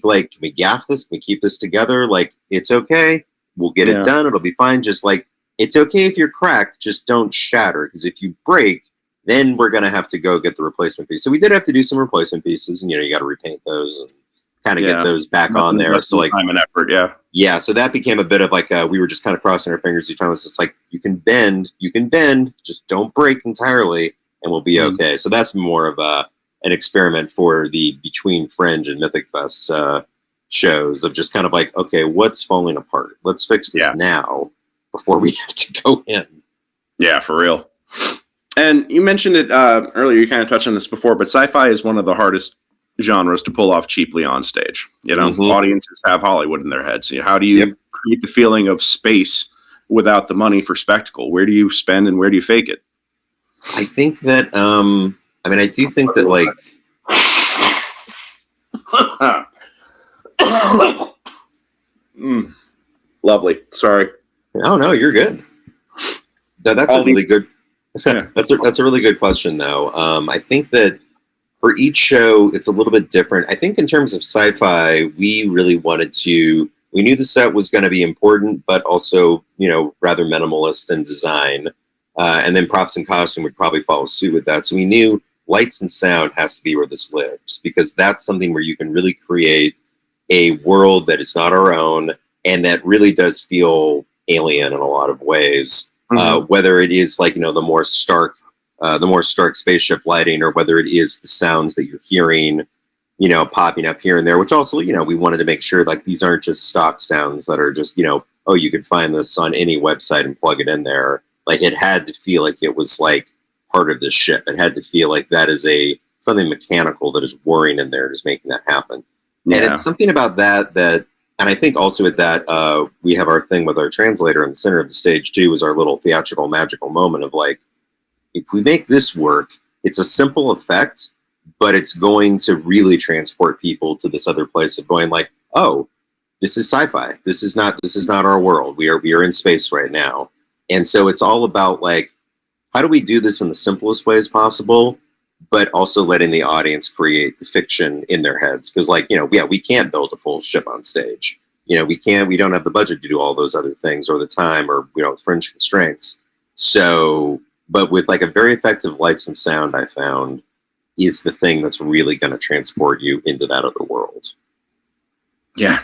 gaff this? Can we keep this together? Like, it's okay. We'll get it done. It'll be fine. Just like, it's okay if you're cracked, just don't shatter. Because if you break, then we're going to have to go get the replacement piece. So we did have to do some replacement pieces, and, you got to repaint those and kind of get those back on there. So like time and effort. Yeah. So that became a bit of like, we were just kind of crossing our fingers each time. It's like, you can bend, just don't break entirely, and we'll be okay. So that's more of an experiment for the between Fringe and MythicFest shows of just kind of like, okay, what's falling apart? Let's fix this now before we have to go in. Yeah, for real. And you mentioned it earlier, you kind of touched on this before, but sci-fi is one of the hardest genres to pull off cheaply on stage. Audiences have Hollywood in their heads. How do you create the feeling of space without the money for spectacle? Where do you spend and where do you fake it? I think that, I do think that like, Lovely. Sorry. Oh no, you're good. That's a really good. That's a really good question, though. I think that for each show, it's a little bit different. I think in terms of sci-fi, we really wanted to. We knew the set was going to be important, but also, rather minimalist in design, and then props and costume would probably follow suit with that. So we knew lights and sound has to be where this lives, because that's something where you can really create a world that is not our own and that really does feel alien in a lot of ways. Whether it is like, the more stark spaceship lighting, or whether it is the sounds that you're hearing, popping up here and there, which also, we wanted to make sure like these aren't just stock sounds that are just, oh, you could find this on any website and plug it in there. Like, it had to feel like it was like part of the ship. It had to feel like that is something mechanical that is whirring in there and is making that happen. And it's something about that, and I think also with that, we have our thing with our translator in the center of the stage too, is our little theatrical magical moment of like, if we make this work, it's a simple effect, but it's going to really transport people to this other place of going like, oh, this is sci-fi. This is not our world. We are in space right now. And so it's all about like, how do we do this in the simplest ways possible, but also letting the audience create the fiction in their heads? Because like, we can't build a full ship on stage. We don't have the budget to do all those other things, or the time, or, fringe constraints. So, but with like a very effective lights and sound, I found is the thing that's really going to transport you into that other world. Yeah.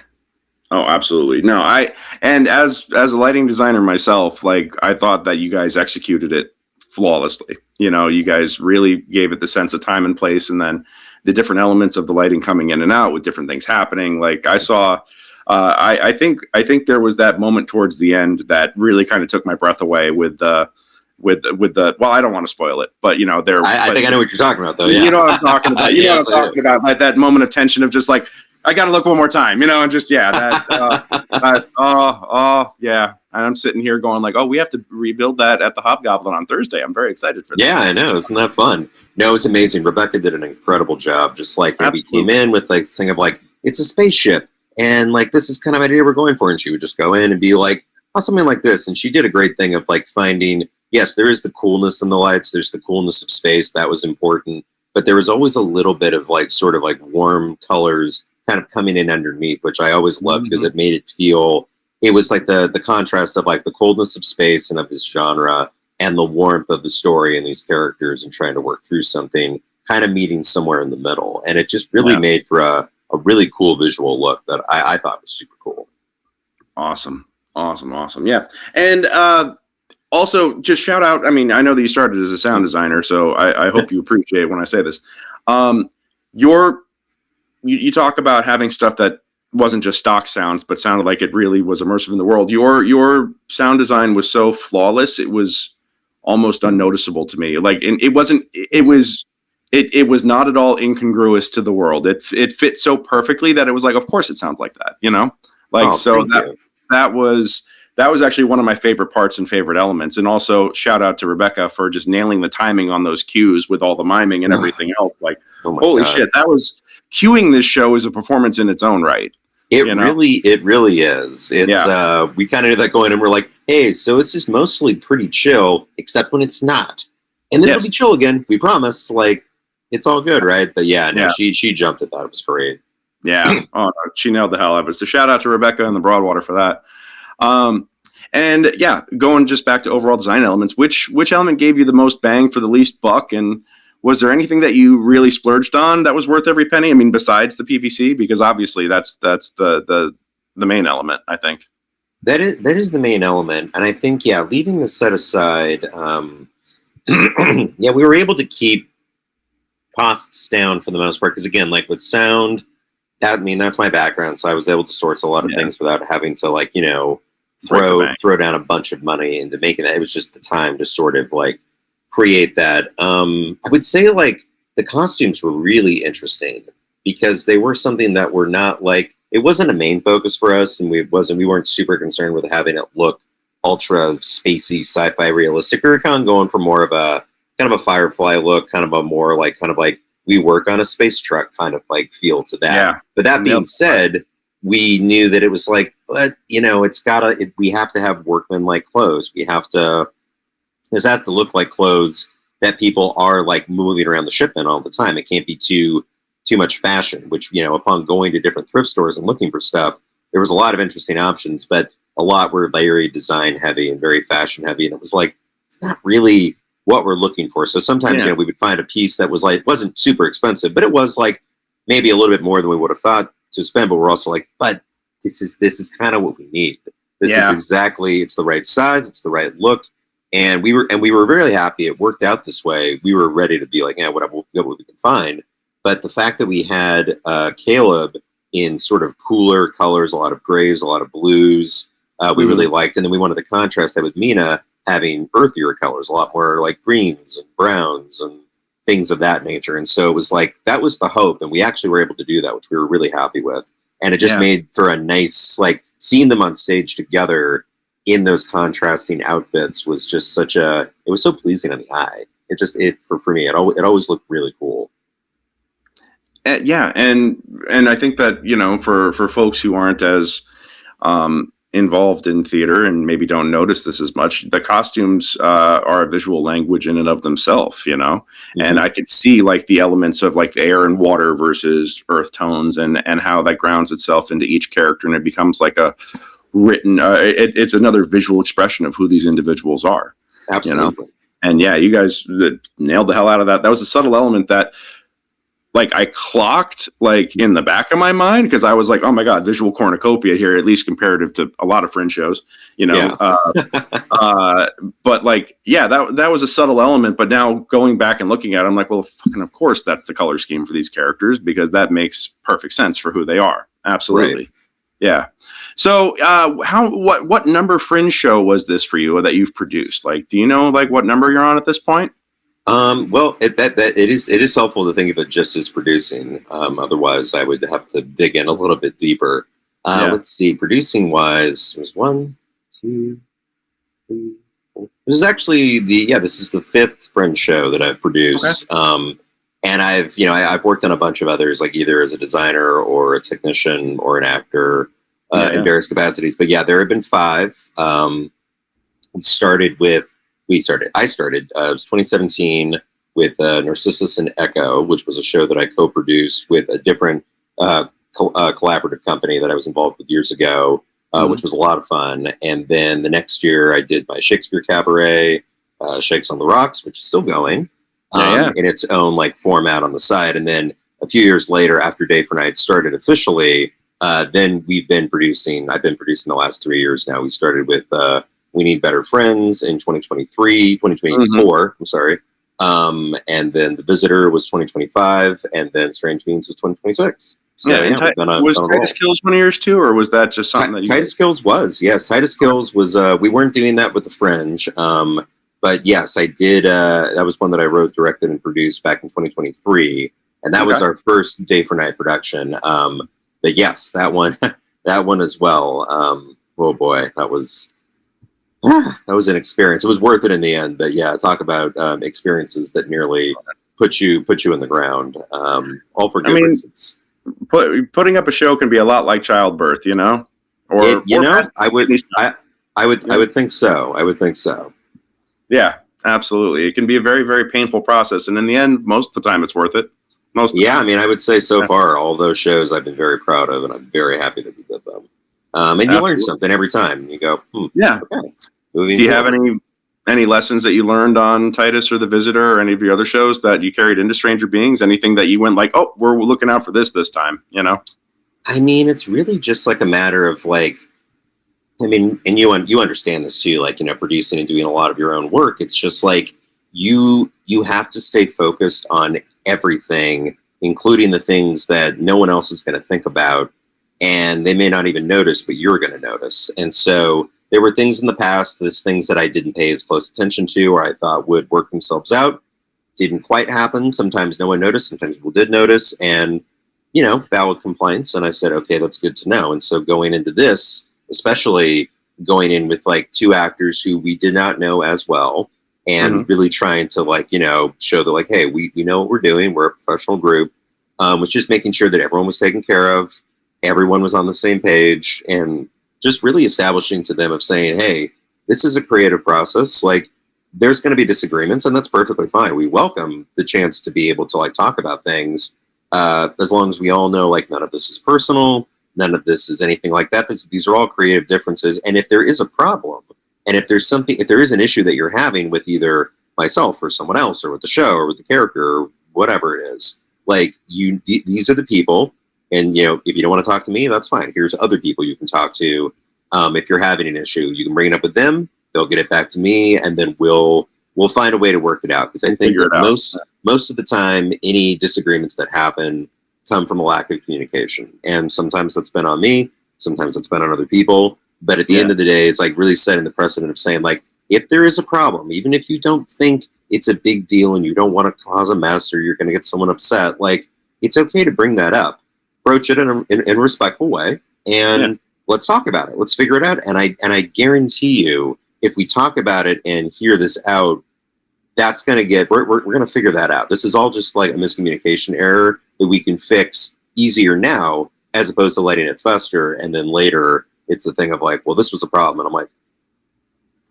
Oh, absolutely. No, and as a lighting designer myself, like, I thought that you guys executed it flawlessly. You guys really gave it the sense of time and place, and then the different elements of the lighting coming in and out with different things happening. Like, I saw, I think there was that moment towards the end that really kind of took my breath away with the, well, I don't want to spoil it, but I think I know what you're talking about, though. Yeah. You know what I'm talking about. What I'm talking about, like that moment of tension of just like, I got to look one more time, and just, that, yeah. And I'm sitting here going like, oh, we have to rebuild that at the Hobgoblin on Thursday. I'm very excited for that. Yeah, I know. Isn't that fun? No, it's amazing. Rebecca did an incredible job. Just like, we came in with like this thing of like, it's a spaceship, and like, this is kind of idea we're going for. And she would just go in and be like, oh, something like this. And she did a great thing of like finding, yes, there is the coolness in the lights. There's the coolness of space. That was important. But there was always a little bit of like, sort of like warm colors kind of coming in underneath, which I always loved, because it made it feel, it was like the contrast of like the coldness of space and of this genre, and the warmth of the story and these characters, and trying to work through something, kind of meeting somewhere in the middle. And it just really made for a really cool visual look that I thought was super cool. Awesome. Yeah. And also, just shout out, I mean, I know that you started as a sound designer, so I hope you appreciate when I say this. You talk about having stuff that wasn't just stock sounds, but sounded like it really was immersive in the world. Your sound design was so flawless, it was almost unnoticeable to me. Like, and it was not at all incongruous to the world. It fit so perfectly that it was like, of course it sounds like that, that was actually one of my favorite parts and favorite elements. And also shout out to Rebecca for just nailing the timing on those cues with all the miming and everything else. Like, holy shit, that was cueing. This show is a performance in its own right. It really is. It's we kind of knew that going, and we're like, hey, so it's just mostly pretty chill, except when it's not. and then it'll be chill again. We promise. Like, it's all good, right? But yeah, no, she jumped at that. It was great. Yeah. Oh, no, she nailed the hell out of it. So shout out to Rebecca and the Broadwater for that. And yeah, going just back to overall design elements, which element gave you the most bang for the least buck? And was there anything that you really splurged on that was worth every penny? I mean, besides the PVC, because obviously that's the main element, I think. That is the main element. And I think, yeah, leaving the set aside, yeah, we were able to keep costs down for the most part. Because again, like with sound, that's my background. So I was able to source a lot of things without having to, like, you know, throw down a bunch of money into making that. It was just the time to sort of like create that. I would say like the costumes were really interesting because they were something that were not like, it wasn't a main focus for us, and we weren't super concerned with having it look ultra spacey, sci-fi realistic. We were kind of going for more of a kind of a Firefly look, kind of a more like we work on a space truck kind of like feel to that. Yeah. But that being said, we knew that it was like, but you know, we have to have workman-like clothes. This has to look like clothes that people are like moving around the ship in all the time. It can't be too much fashion, which, you know, upon going to different thrift stores and looking for stuff, there was a lot of interesting options, but a lot were very design heavy and very fashion heavy. And it was like, it's not really what we're looking for. So sometimes, you know, we would find a piece that was like, wasn't super expensive, but it was like maybe a little bit more than we would have thought to spend. But we're also like, but this is kind of what we need. This is exactly, it's the right size. It's the right look. And we were really happy. It worked out this way. We were ready to be like, yeah, what we can find. But the fact that we had Caleb in sort of cooler colors, a lot of grays, a lot of blues, we really liked. And then we wanted to contrast that with Mina having earthier colors, a lot more like greens and browns and things of that nature. And so it was like, that was the hope. And we actually were able to do that, which we were really happy with. And it just made for a nice, like, seeing them on stage together in those contrasting outfits was just it was so pleasing on the eye. For me, it always looked really cool. Yeah, and I think that, you know, for folks who aren't as involved in theater and maybe don't notice this as much, the costumes are a visual language in and of themselves, you know. And I could see like the elements of like the air and water versus earth tones and how that grounds itself into each character, and it becomes like a written it's another visual expression of who these individuals are. Absolutely. You know? And yeah, you guys nailed the hell out of that. That was a subtle element that, like, I clocked like in the back of my mind, because I was like, oh my God, visual cornucopia here, at least comparative to a lot of Fringe shows, you know. But like, yeah, that was a subtle element. But now going back and looking at it, I'm like, well, fucking of course that's the color scheme for these characters, because that makes perfect sense for who they are. Absolutely. Right. Yeah. So what number Fringe show was this for you that you've produced? Like, do you know like what number you're on at this point? Well, it is helpful to think of it just as producing. Otherwise, I would have to dig in a little bit deeper. Let's see. Producing wise, was 1, 2, 3, 4. This is actually this is the 5th Fringe show that I've produced. Okay. And I've worked on a bunch of others, like either as a designer or a technician or an actor in various capacities. But yeah, there have been 5. I started. It was 2017 with Narcissus and Echo, which was a show that I co-produced with a different collaborative company that I was involved with years ago, which was a lot of fun. And then the next year I did my Shakespeare cabaret, Shakes on the Rocks, which is still going in its own like format on the side. And then a few years later, after Day for Night started officially, then I've been producing the last 3 years now. We started with We Need Better Friends in 2024, I'm sorry. And then The Visitor was 2025, and then Strange Beings was 2026. So was Titus Kills one of yours too, or was that just something that you Titus Kills was, yes. Titus Kills was, we weren't doing that with the Fringe, but yes, I did, that was one that I wrote, directed, and produced back in 2023, and that was our first Day for Night production. But yes, that one as well. Oh boy, that was an experience. It was worth it in the end. But yeah, talk about experiences that nearly put you in the ground. All for good reasons. Putting up a show can be a lot like childbirth, you know. I would think so. I would think so. Yeah, Absolutely. It can be a very, very painful process. And in the end, most of the time, it's worth it. Most of the time. I mean, I would say so far, all those shows I've been very proud of, and I'm very happy that we did them. And you learn something every time. You go, yeah. Okay. Do you have any lessons that you learned on Titus or The Visitor or any of your other shows that you carried into Stranger Beings? Anything that you went like, oh, we're looking out for this time, you know? I mean, it's really just like a matter of like, I mean, and you understand this too, like, you know, producing and doing a lot of your own work. It's just like you have to stay focused on everything, including the things that no one else is going to think about, and they may not even notice, but you're going to notice. And so there were things in the past, there's things that I didn't pay as close attention to, or I thought would work themselves out. Didn't quite happen. Sometimes no one noticed, sometimes people did notice, and, you know, valid complaints. And I said, okay, that's good to know. And so going into this, especially going in with like 2 actors who we did not know as well, and really trying to, like, you know, show that, like, hey, we know what we're doing. We're a professional group. Was just making sure that everyone was taken care of. Everyone was on the same page, and just really establishing to them of saying, hey, this is a creative process. Like, there's going to be disagreements, and that's perfectly fine. We welcome the chance to be able to, like, talk about things, as long as we all know, like, none of this is personal. None of this is anything like that. These are all creative differences. And if there is a problem, and if there is an issue that you're having with either myself or someone else, or with the show, or with the character, or whatever it is, like, these are the people. And, you know, if you don't want to talk to me, that's fine. Here's other people you can talk to. If you're having an issue, you can bring it up with them. They'll get it back to me, and then we'll find a way to work it out. Because I think that most of the time, any disagreements that happen come from a lack of communication. And sometimes that's been on me. Sometimes that's been on other people. But at the end of the day, it's like really setting the precedent of saying, like, if there is a problem, even if you don't think it's a big deal and you don't want to cause a mess or you're going to get someone upset, like, it's okay to bring that up. Approach it in a respectful way, and let's talk about it. Let's figure it out. And I guarantee you, if we talk about it and hear this out, that's going to get, we're going to figure that out. This is all just like a miscommunication error that we can fix easier now, as opposed to letting it fester. And then later it's the thing of like, well, this was a problem. And I'm like,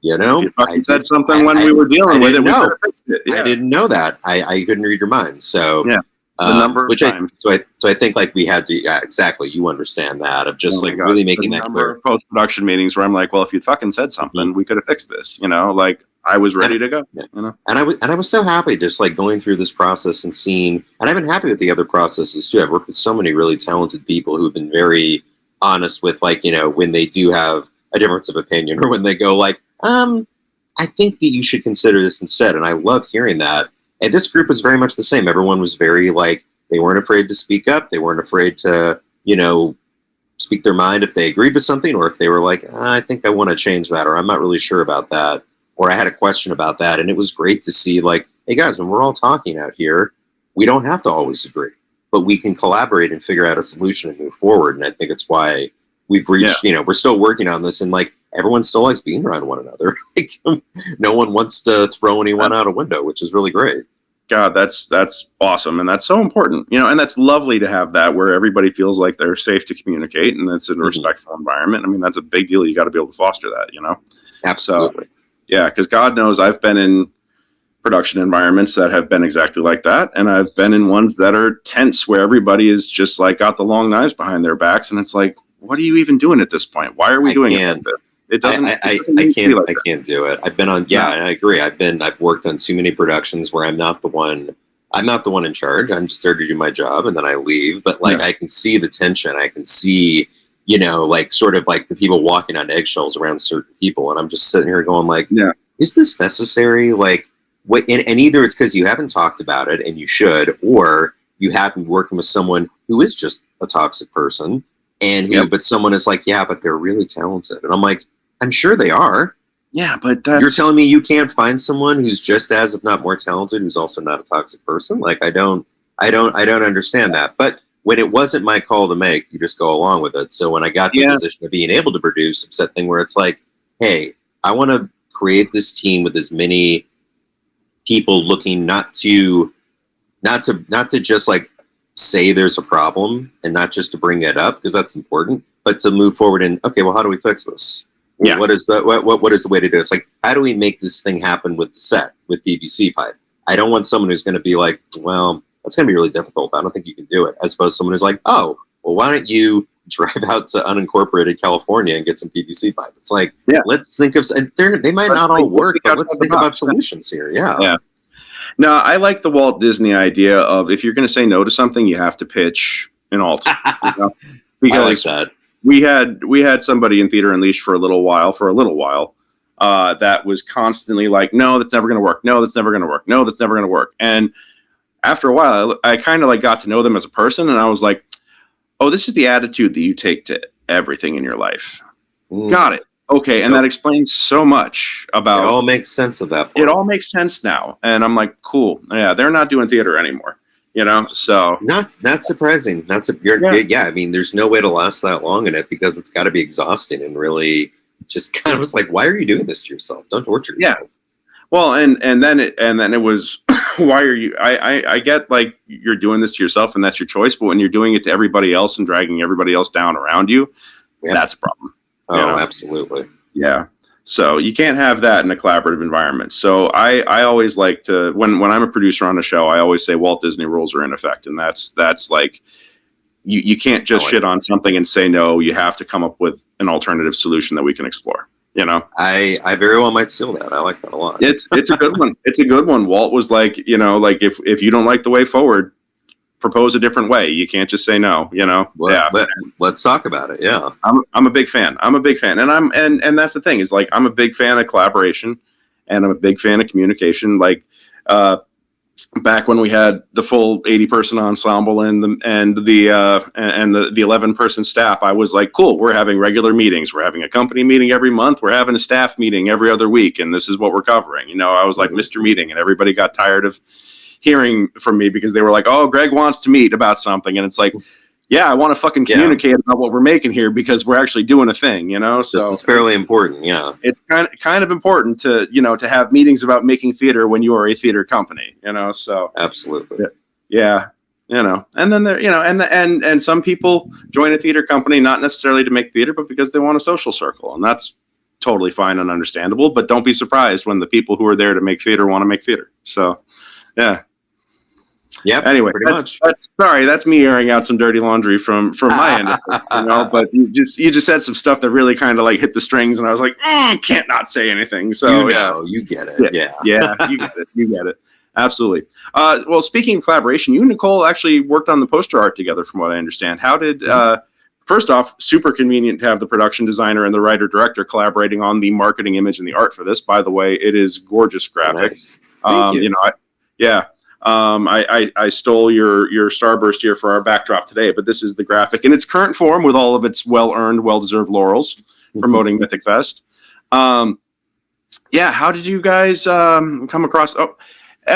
you know, if you fucking said something when we were dealing with it, we could have fixed it. I didn't know that. I couldn't read your mind. So yeah. The number of times. So I think like we had to, exactly. You understand that, of just like really making that clear. Post-production meetings where I'm like, well, if you'd fucking said something, we could have fixed this, you know, like I was ready to go, you know? And I was so happy just like going through this process and seeing, and I've been happy with the other processes too. I've worked with so many really talented people who've been very honest with, like, you know, when they do have a difference of opinion, or when they go like, I think that you should consider this instead. And I love hearing that. And this group was very much the same. Everyone was very like, they weren't afraid to speak up. They weren't afraid to, you know, speak their mind if they agreed with something, or if they were like, I think I want to change that, or I'm not really sure about that, or I had a question about that. And it was great to see, like, hey guys, when we're all talking out here, we don't have to always agree, but we can collaborate and figure out a solution and move forward. And I think it's why we've reached, you know, we're still working on this, and like everyone still likes being around one another. Like, no one wants to throw anyone out a window, which is really great. God, that's awesome. And that's so important, you know, and that's lovely to have that where everybody feels like they're safe to communicate, and that's in a respectful environment. I mean, that's a big deal. You got to be able to foster that, you know? Absolutely. So, yeah, because God knows I've been in production environments that have been exactly like that. And I've been in ones that are tense where everybody is just like got the long knives behind their backs. And it's like, what are you even doing at this point? Why are we doing it? It doesn't. I can't do it. I've been on. Yeah, and I agree. I've worked on too many productions where I'm not the one in charge. I'm just there to do my job, and then I leave. But like, I can see the tension. I can see, you know, like sort of like the people walking on eggshells around certain people, and I'm just sitting here going like, is this necessary? Like, what? And either it's because you haven't talked about it, and you should, or you happen to be working with someone who is just a toxic person, and who, but someone is like, yeah, but they're really talented, and I'm like, I'm sure they are. Yeah, but you're telling me you can't find someone who's just as, if not more talented, who's also not a toxic person? Like, I don't understand that. But when it wasn't my call to make, you just go along with it. So when I got to the position of being able to produce, it's that thing where it's like, hey, I want to create this team with as many people looking not to just like say there's a problem, and not just to bring it up because that's important, but to move forward and, okay, well, how do we fix this? Yeah. What is the way to do it? It's like, how do we make this thing happen with the set, with PVC pipe? I don't want someone who's going to be like, well, that's going to be really difficult. I don't think you can do it. As opposed to someone who's like, oh, well, why don't you drive out to unincorporated California and get some PVC pipe? It's like, let's think of, and they might not all work, but let's think about solutions here. Yeah. No, I like the Walt Disney idea of, if you're going to say no to something, you have to pitch an alt. Because I like that. We had somebody in Theater Unleashed for a little while, that was constantly like, no, that's never going to work. No, that's never going to work. No, that's never going to work. And after a while, I kind of like got to know them as a person, and I was like, oh, this is the attitude that you take to everything in your life. Got it. Okay. And that explains so much about. It all makes sense at that point. It all makes sense now. And I'm like, cool. Yeah, they're not doing theater anymore. So not surprising. I mean, there's no way to last that long in it, because it's got to be exhausting and really just kind of was like, why are you doing this to yourself? Don't torture yourself. Yeah. Well, and then it was, why are you? I get like you're doing this to yourself and that's your choice, but when you're doing it to everybody else and dragging everybody else down around you, that's a problem. Oh, absolutely. Yeah. So you can't have that in a collaborative environment. So I always like to, when I'm a producer on a show, I always say Walt Disney rules are in effect. And that's like, you can't just shit on something and say no. You have to come up with an alternative solution that we can explore. I very well might steal that. I like that a lot. It's a good one. It's a good one. Walt was like, like if you don't like the way forward, propose a different way. You can't just say no, Let's talk about it. Yeah. I'm a big fan. And and that's the thing, is like, I'm a big fan of collaboration, and I'm a big fan of communication. Like, back when we had the full 80-person ensemble and the 11-person staff, I was like, cool, we're having regular meetings. We're having a company meeting every month. We're having a staff meeting every other week. And this is what we're covering. I was like Mr. Meeting, and everybody got tired of hearing from me because they were like, oh, Greg wants to meet about something. And it's like, yeah, I want to fucking communicate about what we're making here, because we're actually doing a thing, So this is fairly important. Yeah. It's kind of important to, to have meetings about making theater when you are a theater company, so. Absolutely. Yeah. And then there, and some people join a theater company, not necessarily to make theater, but because they want a social circle. And that's totally fine and understandable, but don't be surprised when the people who are there to make theater want to make theater. So, yeah. Yeah. Anyway, pretty much. That's me airing out some dirty laundry from my end. But you just said some stuff that really kind of like hit the strings, and I was like, can't not say anything. So you get it. Yeah, you get it. Absolutely. Well, speaking of collaboration, you and Nicole actually worked on the poster art together, from what I understand. How did? First off, super convenient to have the production designer and the writer director collaborating on the marketing image and the art for this. By the way, it is gorgeous graphics. Nice. Thank you. I stole your starburst here for our backdrop today, but this is the graphic in its current form with all of its well-earned, well-deserved laurels promoting MythicFest. How did you guys come across? Oh,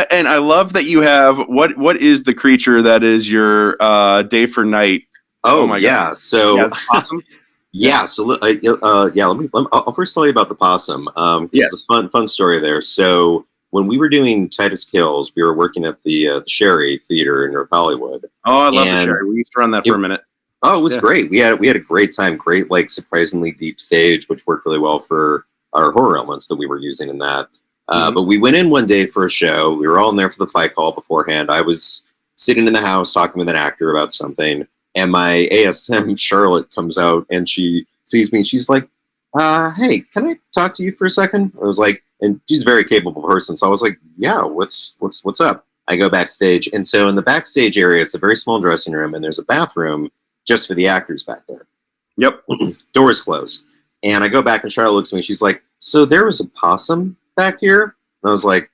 and I love that you have what is the creature that is your day for night? Oh my God! So awesome. I'll first tell you about the possum. It's a fun story there. So when we were doing Titus Kills, we were working at the Sherry Theater in North Hollywood. Oh, I love the Sherry. We used to run that for a minute. Oh, it was great. We had a great time. Great, like surprisingly deep stage, which worked really well for our horror elements that we were using in that. But we went in one day for a show. We were all in there for the fight call beforehand. I was sitting in the house talking with an actor about something, and my ASM Charlotte comes out and she sees me. And she's like, "Hey, can I talk to you for a second?" I was like. And she's a very capable person. So I was like, yeah, what's up? I go backstage. And so in the backstage area, it's a very small dressing room, and there's a bathroom just for the actors back there. Yep. Doors closed. And I go back, and Charlotte looks at me. She's like, so there was a possum back here? And I was like,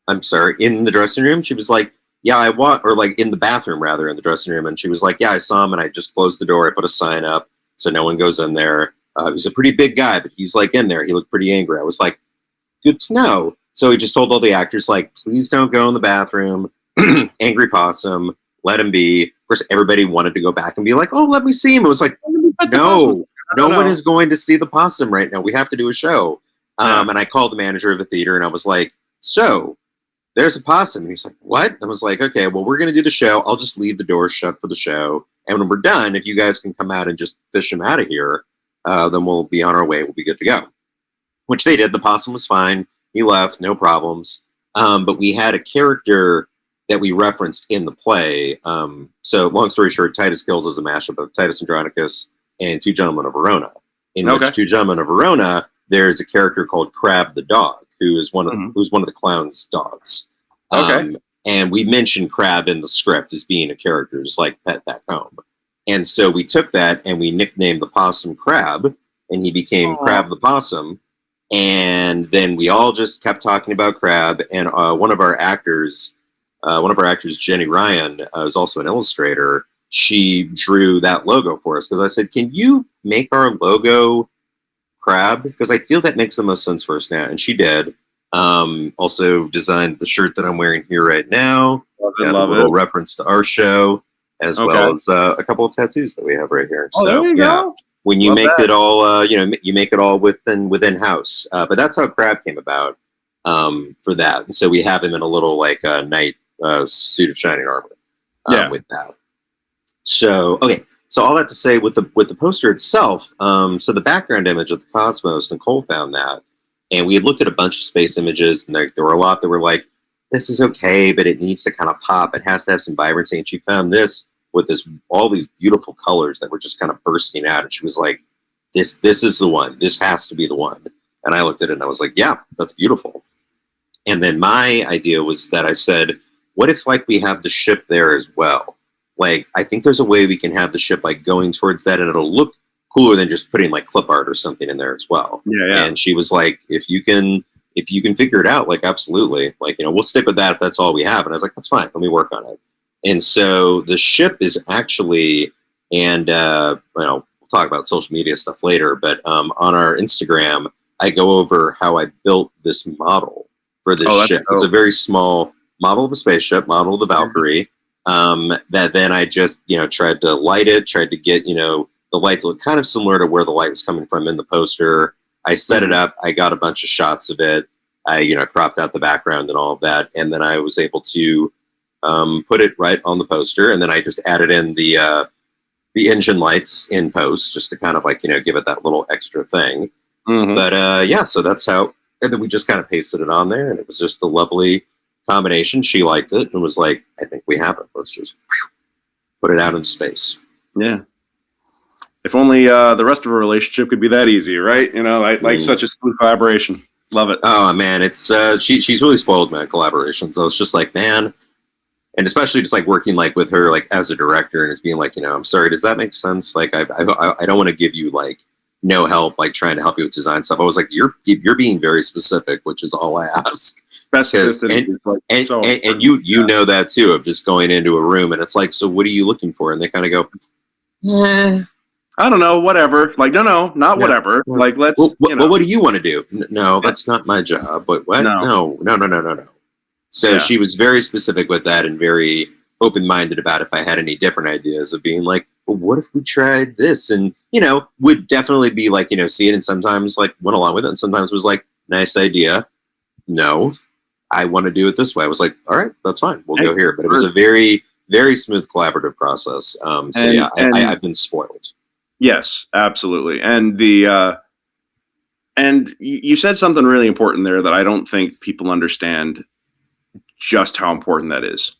I'm sorry, in the dressing room? She was like, yeah, or like in the bathroom, rather, in the dressing room. And she was like, yeah, I saw him, and I just closed the door. I put a sign up so no one goes in there. He's a pretty big guy, but he's like in there. He looked pretty angry. I was like, good to know. So he just told all the actors, like, please don't go in the bathroom. Angry possum, let him be. Of course, everybody wanted to go back and be like, oh, let me see him. It was like, no one is going to see the possum right now. We have to do a show. And I called the manager of the theater, and I was like, so there's a possum. And he's like, what? And I was like, okay, well, we're going to do the show. I'll just leave the doors shut for the show. And when we're done, if you guys can come out and just fish him out of here, then we'll be on our way. We'll be good to go. which they did. The possum was fine. He left, no problems. But we had a character that we referenced in the play. So long story short, Titus Kills is a mashup of Titus Andronicus and Two Gentlemen of Verona. In which Two Gentlemen of Verona, there's a character called Crab the dog, who is one of the clown's dogs. And we mentioned Crab in the script as being a character, just like Pet Back Home. And so we took that and we nicknamed the possum Crab, and he became Crab the Possum. And then we all just kept talking about Crab. And one of our actors, Jenny Ryan, is also an illustrator. She drew that logo for us because I said, "Can you make our logo Crab? Because I feel that makes the most sense for us now." And she did. Also designed the shirt that I'm wearing here right now. Love a little reference to our show, as well as a couple of tattoos that we have right here. Oh, so there you go. When you make it all, you make it all within house. But that's how Crab came about for that. And so we have him in a little like knight suit of shining armor with that. So so all that to say, with the poster itself, so the background image of the cosmos, Nicole found that. And we had looked at a bunch of space images, and there were a lot that were like, this is okay, but it needs to kind of pop. It has to have some vibrancy. And she found this with all these beautiful colors that were just kind of bursting out. And she was like, this is the one. This has to be the one. And I looked at it and I was like, yeah, that's beautiful. And then my idea was that I said, what if like we have the ship there as well? Like, I think there's a way we can have the ship like going towards that, and it'll look cooler than just putting like clip art or something in there as well. And she was like, if you can figure it out, like, absolutely, like, we'll stick with that if that's all we have. And I was like, that's fine, let me work on it. And so the ship is actually, and we'll talk about social media stuff later, but on our Instagram, I go over how I built this model for this ship. It's a very small model of the spaceship, model of the Valkyrie, that then I just, tried to light it, tried to get, the light to look kind of similar to where the light was coming from in the poster. I set it up. I got a bunch of shots of it. I, cropped out the background and all of that. And then I was able to put it right on the poster. And then I just added in the engine lights in post just to kind of like, give it that little extra thing. But so that's how, and then we just kind of pasted it on there, and it was just a lovely combination. She liked it and was like, I think we have it. Let's just put it out into space. Yeah. If only the rest of a relationship could be that easy, right? Like such a smooth collaboration. Love it. Oh man, it's she's really spoiled my collaborations. I was just like, man, and especially just like working like with her like as a director, and it's being like, I'm sorry, does that make sense? Like, I don't want to give you like no help, like trying to help you with design stuff. I was like, you're being very specific, which is all I ask. And you know that too, of just going into a room and it's like, so what are you looking for? And they kind of go, I don't know, whatever. Like, no, not whatever. Like, let's. Well, what do you want to do? No, that's not my job. But what? No. So she was very specific with that and very open-minded about if I had any different ideas of being like, well, what if we tried this? And, would definitely be like, see it, and sometimes like went along with it, and sometimes was like, nice idea. No, I want to do it this way. I was like, all right, that's fine. We'll go here. But it was a very, very smooth collaborative process. I've been spoiled. Yes, absolutely. And and you said something really important there that I don't think people understand just how important that is.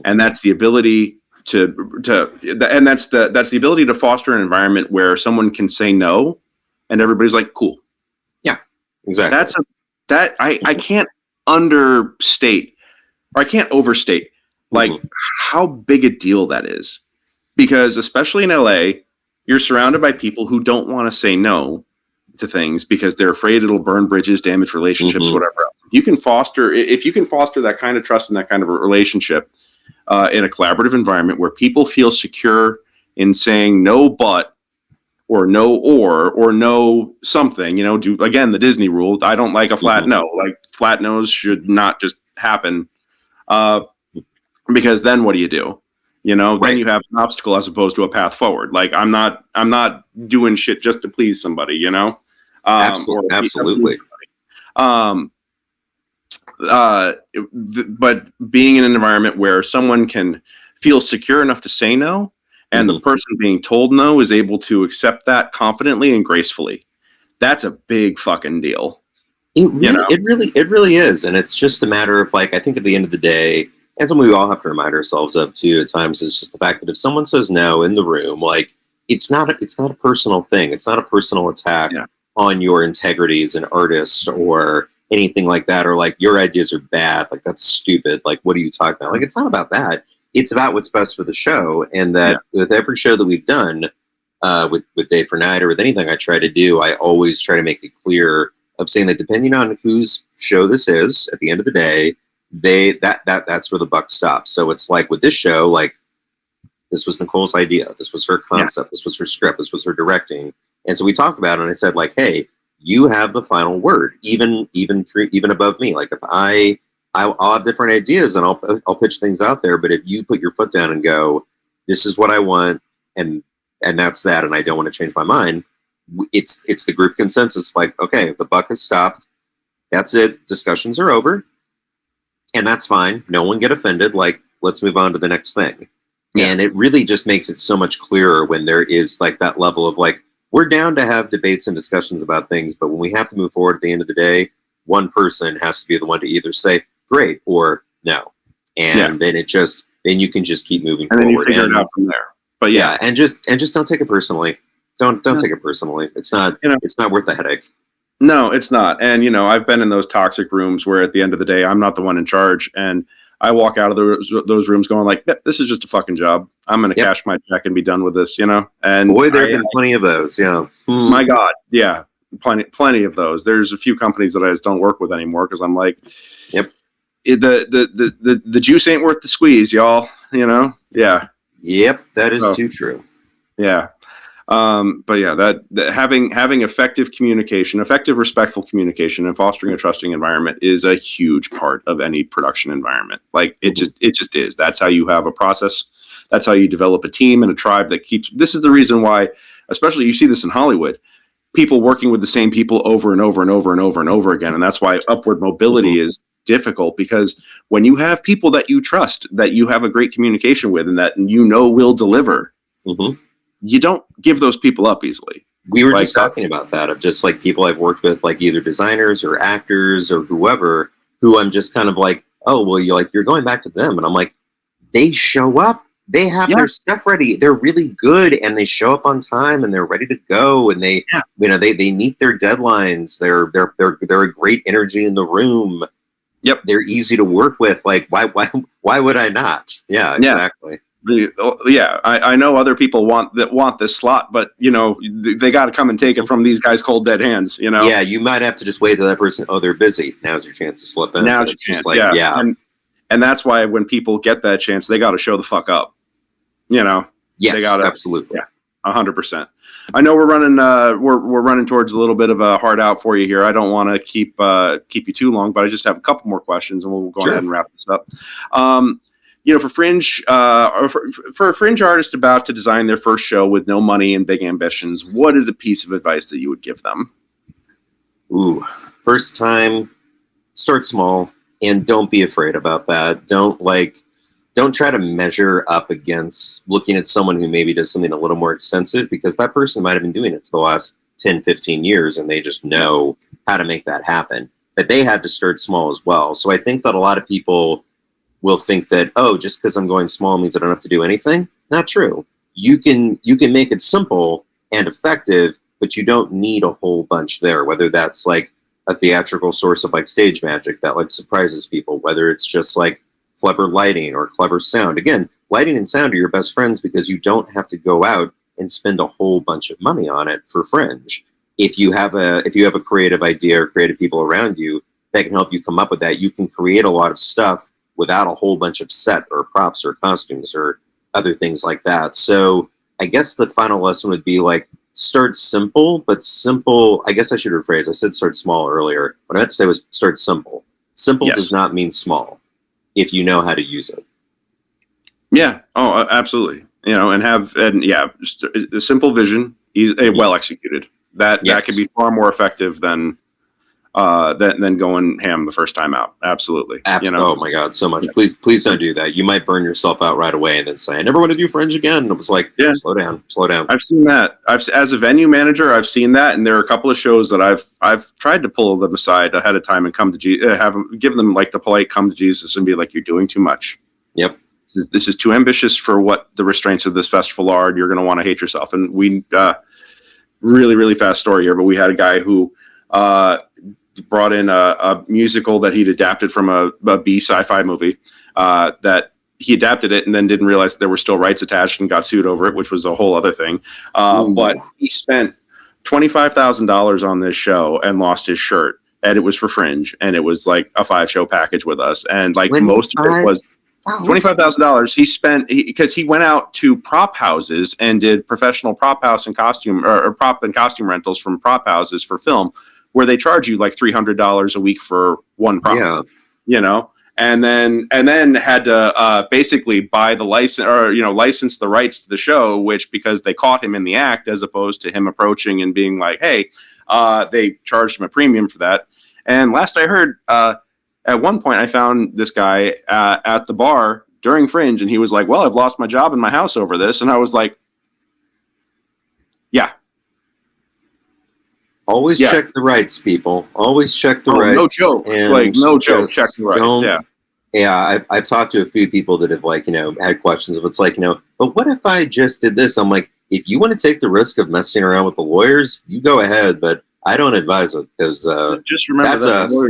And that's the ability that's the ability to foster an environment where someone can say no and everybody's like, cool. Yeah, exactly. I can't understate, or I can't overstate like how big a deal that is, because especially in LA, you're surrounded by people who don't want to say no to things because they're afraid it'll burn bridges, damage relationships, whatever else. If you can foster that kind of trust and that kind of a relationship in a collaborative environment where people feel secure in saying no, but, or no, or no something, do again, the Disney rule. I don't like a flat no. Like, flat no's should not just happen because then what do you do? Then you have an obstacle as opposed to a path forward. Like, I'm not doing shit just to please somebody, Absolutely. But being in an environment where someone can feel secure enough to say no, and the person being told no is able to accept that confidently and gracefully, that's a big fucking deal. It really is. And it's just a matter of like, I think at the end of the day, and something we all have to remind ourselves of too at times, is just the fact that if someone says no in the room, like it's not a personal thing. It's not a personal attack on your integrity as an artist or anything like that, or like your ideas are bad, like that's stupid, like what are you talking about? Like it's not about that. It's about what's best for the show. And that with every show that we've done, with Day for Night or with anything I try to do, I always try to make it clear of saying that depending on whose show this is, at the end of the day, that's where the buck stops. So it's like with this show, like this was Nicole's idea, this was her concept, this was her script, this was her directing, and so we talked about it. And I said like, hey, you have the final word, even above me. Like if I'll have different ideas and I'll pitch things out there, but if you put your foot down and go, this is what I want, and that's that, and I don't want to change my mind, it's the group consensus. Like, okay, the buck has stopped. That's it. Discussions are over. And that's fine. No one get offended. Like, let's move on to the next thing. Yeah. And it really just makes it so much clearer when there is like that level of like, we're down to have debates and discussions about things, but when we have to move forward at the end of the day, one person has to be the one to either say great or no. And then you can just keep moving forward. And then you figure it out from there. But and just don't take it personally. Don't take it personally. It's not it's not worth the headache. No, it's not. And I've been in those toxic rooms where at the end of the day, I'm not the one in charge, and I walk out of those rooms going like, this is just a fucking job. I'm going to cash my check and be done with this, And boy, there have been plenty of those. Yeah. My God. Yeah. Plenty of those. There's a few companies that I just don't work with anymore because I'm like, the juice ain't worth the squeeze, y'all. Yeah. Yep, that is too true. Yeah. But yeah, that having effective communication, effective, respectful communication, and fostering a trusting environment is a huge part of any production environment. Like it just is. That's how you have a process. That's how you develop a team and a tribe that keeps. This is the reason why, especially you see this in Hollywood, people working with the same people over and over and over and over and over again, and that's why upward mobility is difficult, because when you have people that you trust, that you have a great communication with, and that will deliver. You don't give those people up easily. We were just talking about that, of just like people I've worked with, like either designers or actors or whoever, who I'm just kind of like, oh, well, you're going back to them. And I'm like, they show up, they have their stuff ready. They're really good. And they show up on time and they're ready to go. And they, they meet their deadlines. They're a great energy in the room. Yep. They're easy to work with. Like, why would I not? Yeah, exactly. Yeah, I know other people want this slot, but they got to come and take it from these guys cold dead hands. Yeah, you might have to just wait till that person. Oh, they're busy. Now's your chance to slip in. Now's your chance. Like, and that's why when people get that chance, they got to show the fuck up. Yes, they gotta, absolutely. 100%. I know we're running towards a little bit of a hard out for you here. I don't want to keep you too long, but I just have a couple more questions, and we'll go ahead and wrap this up. For Fringe, for a Fringe artist about to design their first show with no money and big ambitions, what is a piece of advice that you would give them? Ooh, first time, start small, and don't be afraid about that. Don't try to measure up against looking at someone who maybe does something a little more extensive, because that person might have been doing it for the last 10, 15 years, and they just know how to make that happen. But they had to start small as well. So I think that a lot of people will think that, oh, just because I'm going small means I don't have to do anything. Not true. You can make it simple and effective, but you don't need a whole bunch there, whether that's like a theatrical source of like stage magic that like surprises people, whether it's just like clever lighting or clever sound. Again, lighting and sound are your best friends, because you don't have to go out and spend a whole bunch of money on it for Fringe. If you have a creative idea or creative people around you that can help you come up with that, you can create a lot of stuff without a whole bunch of set or props or costumes or other things like that. So I guess the final lesson would be like, start simple, but simple, I guess I should rephrase. I said start small earlier. What I meant to say was start simple. Simple does not mean small if you know how to use it. Yeah. Oh, absolutely. Just a simple vision, well executed. That can be far more effective than than going ham the first time out. Absolutely. Oh my God, so much. Please don't do that. You might burn yourself out right away and then say, I never want to do Fringe again. And it was like, slow down. I've seen that. As a venue manager, I've seen that, and there are a couple of shows that I've tried to pull them aside ahead of time and come to give them like the polite come to Jesus and be like, you're doing too much. Yep. This is too ambitious for what the restraints of this festival are. You're going to want to hate yourself. And we really, really fast story here, but we had a guy who brought in a musical that he'd adapted from a B sci-fi movie that he adapted it and then didn't realize there were still rights attached and got sued over it, which was a whole other thing. But he spent $25,000 on this show and lost his shirt, and it was for Fringe, and it was like a 5-show package with us, and like most of it was $25,000 he spent because he went out to prop houses and did professional prop house and costume or prop and costume rentals from prop houses for film, where they charge you like $300 a week for one prop, and then had to basically buy the license or license the rights to the show, which because they caught him in the act as opposed to him approaching and being like, hey, they charged him a premium for that. And last I heard, at one point I found this guy at the bar during Fringe, and he was like, well, I've lost my job in my house over this. And I was like, yeah. Always check the rights, people. Always check the rights. No joke. No joke. Check the rights. Yeah. Yeah, I've talked to a few people that have had questions of it's like, but what if I just did this? I'm like, if you want to take the risk of messing around with the lawyers, you go ahead, but I don't advise it because just remember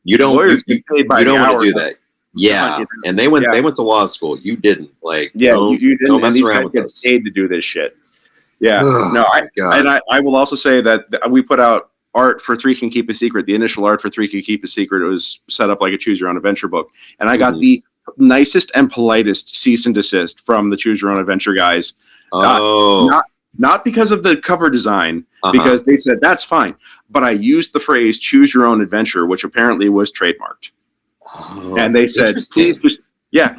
you don't want to do that. Yeah, and they went to law school. You didn't you didn't. Don't mess around with this. Paid to do this shit. Yeah, I will also say that we put out art for Three Can Keep a Secret. The initial art for Three Can Keep a Secret, it was set up like a choose your own adventure book. And I got the nicest and politest cease and desist from the choose your own adventure guys. Not because of the cover design, because they said that's fine. But I used the phrase choose your own adventure, which apparently was trademarked. And they said, please just,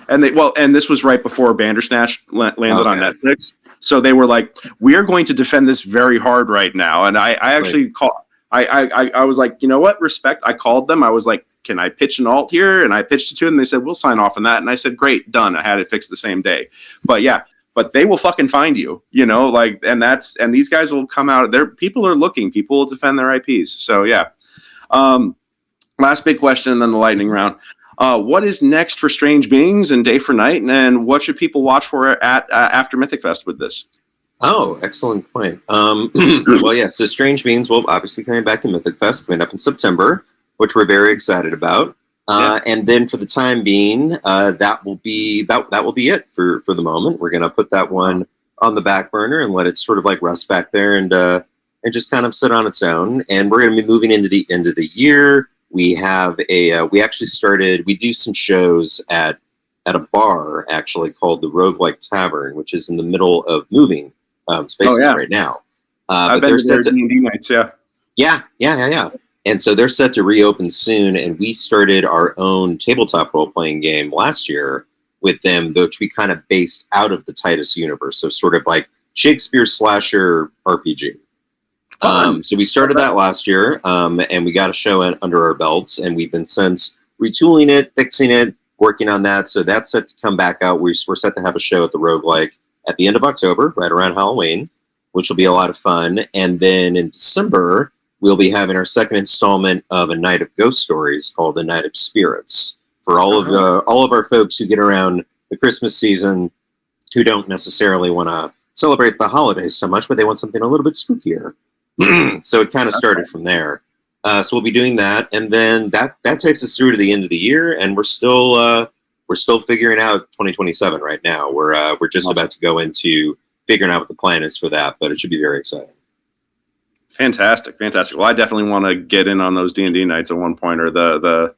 and this was right before Bandersnatch landed on Netflix. So they were like, we are going to defend this very hard right now. And I actually called, I was like, you know what, respect. I called them. I was like, can I pitch an alt here? And I pitched it to them. And they said, we'll sign off on that. And I said, great, done. I had it fixed the same day. But they will fucking find you, and these guys will come out there. People are looking, people will defend their IPs. So last big question and then the lightning round. What is next for Strange Beings and Day for Night, and what should people watch for at after MythicFest with this? Oh, excellent point. So Strange Beings will obviously coming back to MythicFest coming up in September, which we're very excited about. And then for the time being, that will be it for the moment. We're gonna put that one on the back burner and let it sort of like rest back there and just kind of sit on its own. And we're gonna be moving into the end of the year. We have we do some shows at a bar actually called the Roguelike Tavern, which is in the middle of moving spaces right now. I've been to their D&D nights, Yeah. And so they're set to reopen soon, and we started our own tabletop role-playing game last year with them, which we kind of based out of the Titus universe, so sort of like Shakespeare slasher RPG. So we started that last year, and we got a show under our belts, and we've been since retooling it, fixing it, working on that, so that's set to come back out. We're set to have a show at the Roguelike at the end of October, right around Halloween, which will be a lot of fun, and then in December, we'll be having our second installment of a night of ghost stories called A Night of Spirits for all of our folks who get around the Christmas season who don't necessarily want to celebrate the holidays so much, but they want something a little bit spookier. So it kind of started from there. So we'll be doing that, and then that takes us through to the end of the year, and we're still figuring out 2027 right now. We're just about to go into figuring out what the plan is for that, but it should be very exciting. Fantastic. Well, I definitely want to get in on those D&D nights at one point, or by the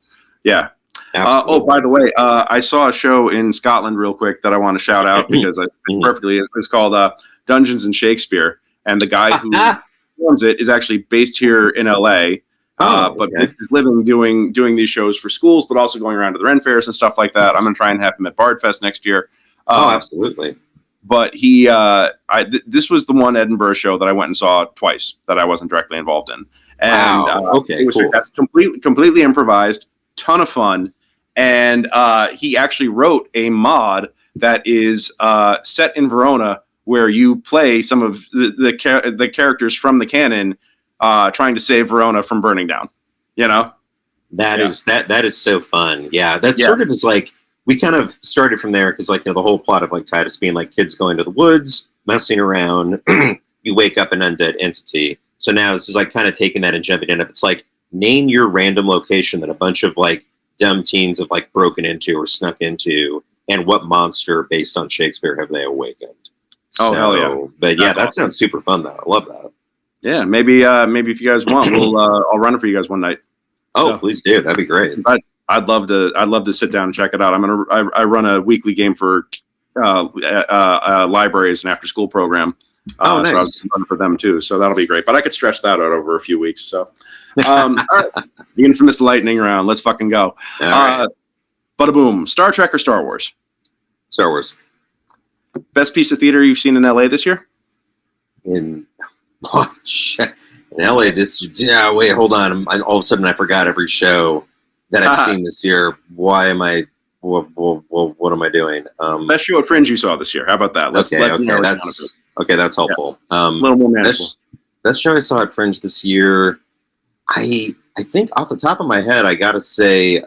way, I saw a show in Scotland real quick that I want to shout out because I think perfectly. It was called Dungeons and Shakespeare, and the guy who performs it is actually based here in LA, but is living doing these shows for schools, but also going around to the Ren fairs and stuff like that. I'm going to try and have him at Bardfest next year. Absolutely. but this was the one Edinburgh show that I went and saw twice that I wasn't directly involved in. And Okay, it was cool. That's completely improvised, ton of fun. And he actually wrote a mod that is set in Verona, where you play some of the characters from the canon trying to save Verona from burning down. You know, that is so fun. Yeah, that sort of is like, we kind of started from there because, like, you know, the whole plot of like Titus being like kids going to the woods, messing around, you wake up an undead entity. So now this is like kind of taking that and jumping in. If it's like, name your random location that a bunch of like dumb teens have like broken into or snuck into, and what monster based on Shakespeare have they awakened? Oh, hell yeah. But yeah, that sounds super fun though. I love that. Yeah, maybe if you guys want, I'll run it for you guys one night. Oh, so, please do. That'd be great. I'd love to sit down and check it out. I run a weekly game for libraries and after school program. Nice. So I was running for them too. So that'll be great. But I could stretch that out over a few weeks. So all right. The infamous lightning round. Let's fucking go. Right. Bada boom. Star Trek or Star Wars? Star Wars. Best piece of theater you've seen in LA this year? In LA wait, hold on. All of a sudden I forgot every show that I've seen this year. Why am I what am I doing? Best show at Fringe you saw this year. How about that? That's helpful. Yeah. A little more manageable. Best show I saw at Fringe this year, I think off the top of my head, I gotta say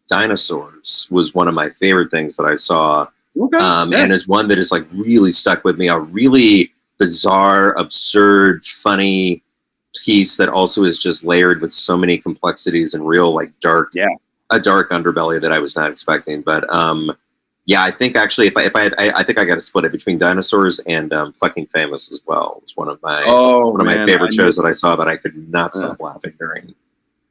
Dinosaurs was one of my favorite things that I saw. Okay. And is one that is like really stuck with me. A really bizarre, absurd, funny piece that also is just layered with so many complexities and real like a dark underbelly that I was not expecting. But I think actually I think I got to split it between Dinosaurs and Fucking Famous as well. It was one of my favorite shows that I saw that I could not stop laughing during.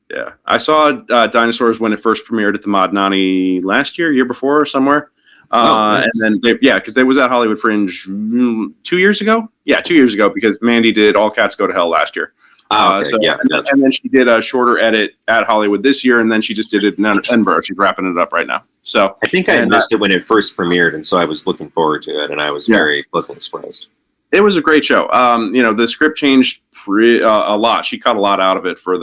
Yeah, I saw Dinosaurs when it first premiered at the Modnani last year before, somewhere. Nice. And then because they was at Hollywood Fringe 2 years ago. Yeah, 2 years ago, because Mandy did All Cats Go to Hell last year. And then she did a shorter edit at Hollywood this year, and then she just did it in Edinburgh. She's wrapping it up right now. So I think I missed it when it first premiered, and so I was looking forward to it, and I was very pleasantly surprised. It was a great show. The script changed a lot. She cut a lot out of it for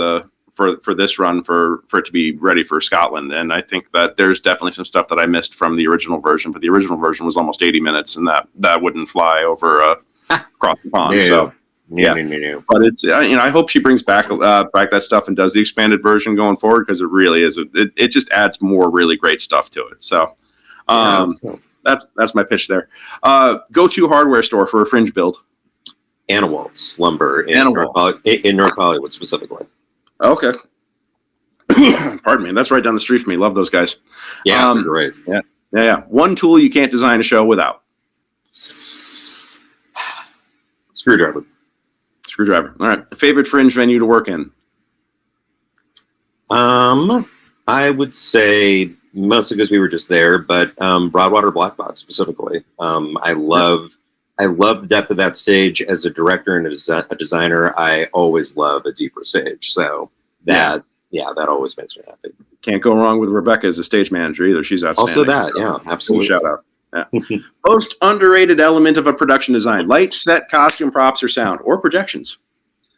this run for it to be ready for Scotland, and I think that there's definitely some stuff that I missed from the original version. But the original version was almost 80 minutes, and that wouldn't fly over across the pond. So. No. But it's I hope she brings back that stuff and does the expanded version going forward, because it really is it just adds more really great stuff to it. So that's my pitch there. Go-to hardware store for a Fringe build. Anawalt's Lumber in North Hollywood specifically. Okay. Pardon me. That's right down the street from me. Love those guys. Yeah, they're great. Yeah. One tool you can't design a show without. Screwdriver. All right. Favorite Fringe venue to work in? I would say mostly because we were just there, but Broadwater Black Box specifically. I love the depth of that stage. As a director and a designer, I always love a deeper stage. So that always makes me happy. Can't go wrong with Rebecca as a stage manager either. She's outstanding. Also that, absolutely. Shout out. Yeah. Most underrated element of a production design: lights, set, costume, props, or sound, or projections.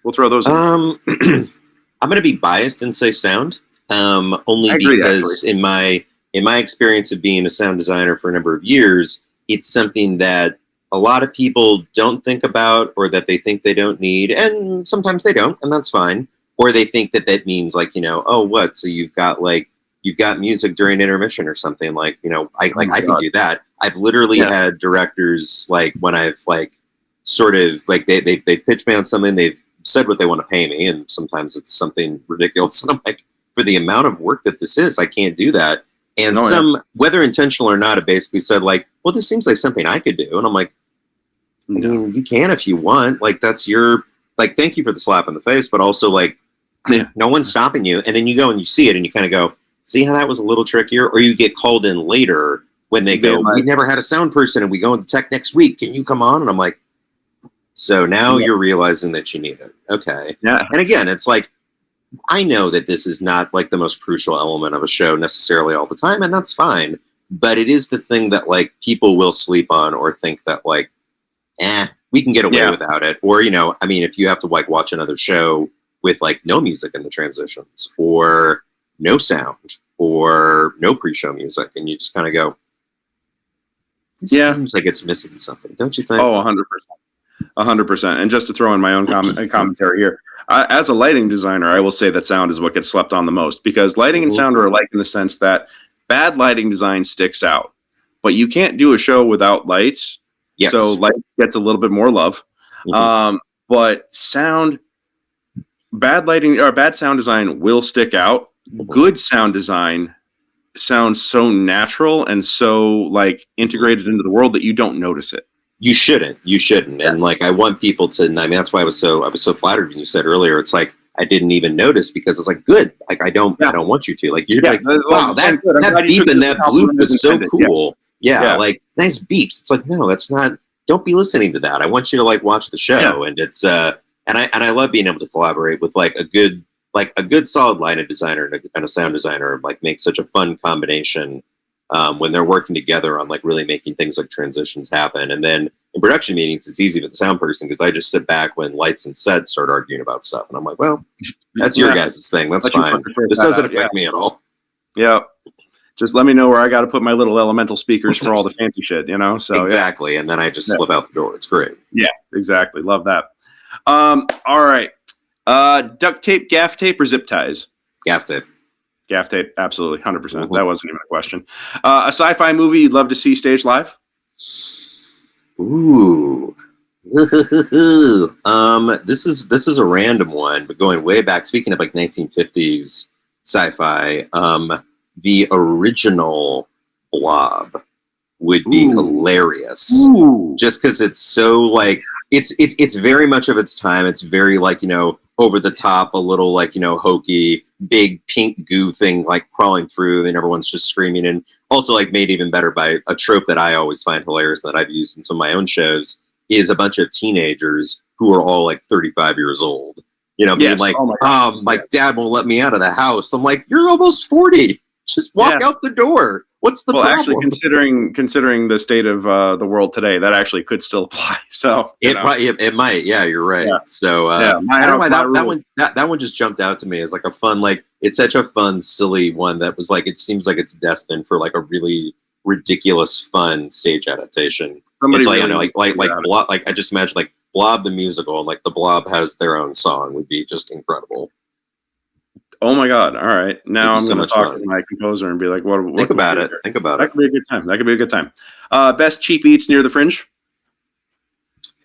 We'll throw those in. I'm going to be biased and say sound. Only because in my experience of being a sound designer for a number of years, it's something that a lot of people don't think about, or that they think they don't need, and sometimes they don't, and that's fine. Or they think that means like, so you've got music during intermission or something, like, I can do that. I've literally had directors, like, when I've like sort of like they pitched me on something, they've said what they want to pay me, and sometimes it's something ridiculous, and I'm like, for the amount of work that this is, I can't do that. And whether intentional or not, it basically said like, well, this seems like something I could do, and I'm like, I mean, you can if you want. Like, that's your, like, thank you for the slap in the face, but also like, no one's stopping you. And then you go and you see it, and you kind of go, see how that was a little trickier? Or you get called in later when they go, we never had a sound person, and we go into tech next week. Can you come on? And I'm like, so now you're realizing that you need it. Okay. Yeah. And again, it's like, I know that this is not like the most crucial element of a show necessarily all the time, and that's fine. but it is the thing that like people will sleep on or think that like, we can get away without it. Or, you know, I mean, if you have to like watch another show with like no music in the transitions or no sound or no pre-show music, and you just kind of go, this seems like it's missing something, don't you think? Oh, 100%. 100%. And just to throw in my own commentary here, as a lighting designer, I will say that sound is what gets slept on the most, because lighting and sound are alike in the sense that bad lighting design sticks out, but you can't do a show without lights. Yes. So light gets a little bit more love. But sound, bad lighting or bad sound design will stick out. Good sound design sounds so natural and so like integrated into the world that you don't notice it. You shouldn't. And like, I want people to, I mean, that's why I was so flattered when you said earlier, it's like, I didn't even notice, because it's like, good. Like, I don't want you to, like, you're like, wow, that beep and that bloop is so cool. Yeah. Like, nice beeps. It's like, no, that's not, don't be listening to that. I want you to like watch the show. And it's, and I love being able to collaborate with like a good solid lighting designer and a sound designer, like make such a fun combination when they're working together on like really making things like transitions happen. And then in production meetings, it's easy for the sound person, because I just sit back when lights and set start arguing about stuff, and I'm like, well, that's your guys' thing. That's fine. This doesn't affect me at all. Yeah. Just let me know where I got to put my little elemental speakers for all the fancy shit, you know? So exactly. And then I just slip out the door. It's great. Yeah, exactly. Love that. All right. Duct tape, gaff tape, or zip ties? Gaff tape. Gaff tape, absolutely, 100%. That wasn't even a question. A sci-fi movie you'd love to see staged live? Ooh. This is a random one, but going way back, speaking of like 1950s sci-fi, the original Blob would be hilarious. Just because it's so like, it's very much of its time. It's very like, you know, over the top, a little like, you know, hokey, big pink goo thing like crawling through, and everyone's just screaming. And also like made even better by a trope that I always find hilarious that I've used in some of my own shows, is a bunch of teenagers who are all like 35 years old, you know, being like, my dad won't let me out of the house. I'm like, you're almost 40. Just walk out the door. What's the problem? Actually, considering the state of the world today, that actually could still apply. So it might. Yeah, you're right. Yeah. So I don't know why that one just jumped out to me as like a fun, like, it's such a fun, silly one that was like, it seems like it's destined for like a really ridiculous, fun stage adaptation. It's like, really, you know, like Blob, like I just imagine like Blob the musical, and like the Blob has their own song would be just incredible. Oh my God! All right, now I'm going to talk to my composer and be like, "What? Think about it. Think about it. That could be a good time. That could be a good time." Best cheap eats near the Fringe.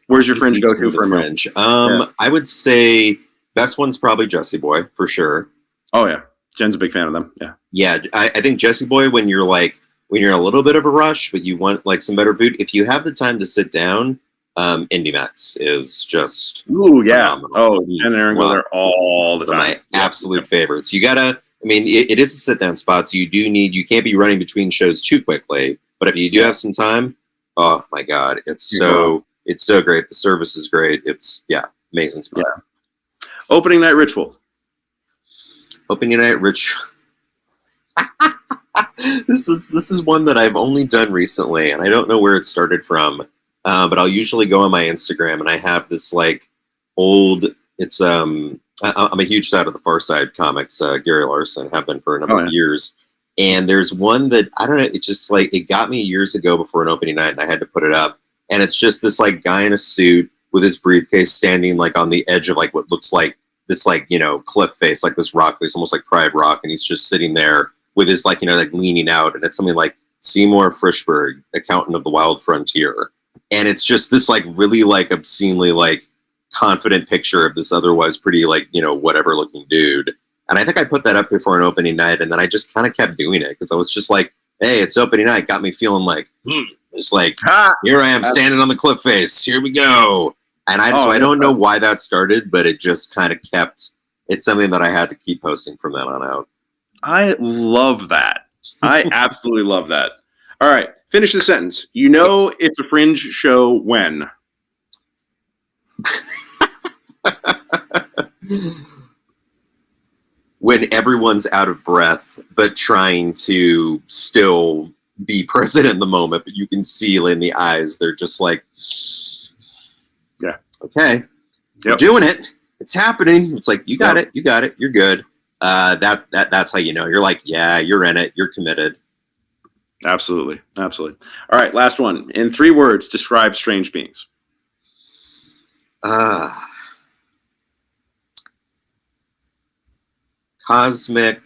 Where's your Fringe go to for a Fringe? I would say best one's probably Jessie Boy for sure. Oh yeah, Jen's a big fan of them. Yeah. Yeah, I think Jessie Boy, when you're in a little bit of a rush, but you want like some better food, if you have the time to sit down, IndieMax is just phenomenal. Oh, Jen and Aaron go there all the time. My absolute favorites. You gotta, I mean, it is a sit down spot, so you can't be running between shows too quickly. But if you do have some time, oh my God, it's so great. The service is great. It's amazing spot. Yeah. Opening night ritual. Opening night ritual. This is one that I've only done recently, and I don't know where it started from. But I'll usually go on my Instagram, and I have this like old. It's I'm a huge fan of the Far Side comics, Gary Larson, have been for a number of years. And there's one that I don't know. It just like it got me years ago before an opening night, and I had to put it up. And it's just this like guy in a suit with his briefcase standing like on the edge of like what looks like this like, you know, cliff face, like this rock face, almost like Pride Rock, and he's just sitting there with his like, you know, like leaning out, and it's something like Seymour Frischberg, accountant of the Wild Frontier. And it's just this like really like obscenely like confident picture of this otherwise pretty like, you know, whatever looking dude. And I think I put that up before an opening night, and then I just kind of kept doing it because I was just like, hey, it's opening night. Got me feeling like, it's like, here I am standing on the cliff face. Here we go. And I don't know why that started, but it just kind of kept, it's something that I had to keep posting from then on out. I love that. I absolutely love that. All right, finish the sentence. You know it's a Fringe show when? When everyone's out of breath, but trying to still be present in the moment, but you can see in the eyes, they're just like, yeah, okay, you're doing it. It's happening. It's like, you got it. You got it. You're good. That's how you know. You're like, yeah, you're in it. You're committed. Absolutely. Absolutely. All right. Last one. In 3 words, describe Strange Beings. Cosmic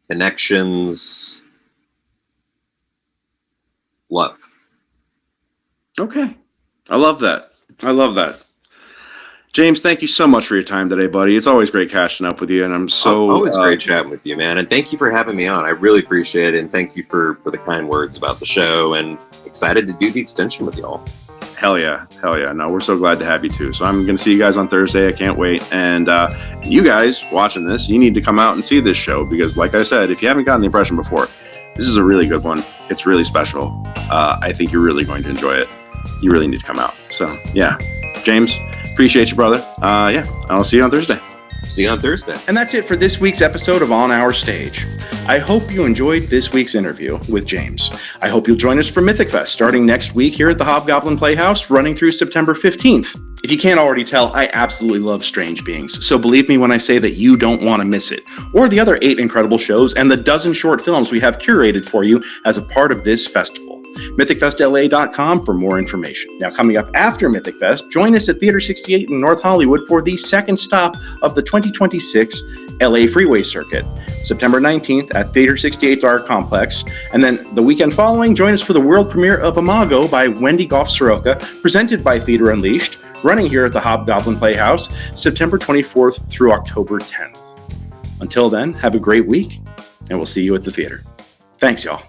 connections, love. Okay. I love that. I love that. James, thank you so much for your time today, buddy. It's always great catching up with you, and I'm so always great chatting with you, man. And thank you for having me on. I really appreciate it, and thank you for the kind words about the show. And excited to do the extension with y'all. Hell yeah. Hell yeah. No, we're so glad to have you too. So I'm going to see you guys on Thursday. I can't wait. And you guys watching this, you need to come out and see this show because, like I said, if you haven't gotten the impression before, this is a really good one. It's really special. I think you're really going to enjoy it. You really need to come out. So yeah, James, appreciate you, brother. Yeah, I'll see you on Thursday. See you on Thursday. And that's it for this week's episode of On Our Stage. I hope you enjoyed this week's interview with James. I hope you'll join us for MythicFest starting next week here at the Hobgoblin Playhouse, running through September 15th. If you can't already tell, I absolutely love Strange Beings, so believe me when I say that you don't want to miss it, or the other 8 incredible shows and the dozen short films we have curated for you as a part of this festival. MythicFestLA.com for more information. Now, coming up after MythicFest, join us at Theater 68 in North Hollywood for the second stop of the 2026 LA Freeway Circuit, September 19th at Theater 68's Art Complex. And then the weekend following, join us for the world premiere of Imago by Wendy Goff Soroka, presented by Theater Unleashed, running here at the Hobgoblin Playhouse, September 24th through October 10th. Until then, have a great week, and we'll see you at the theater. Thanks, y'all.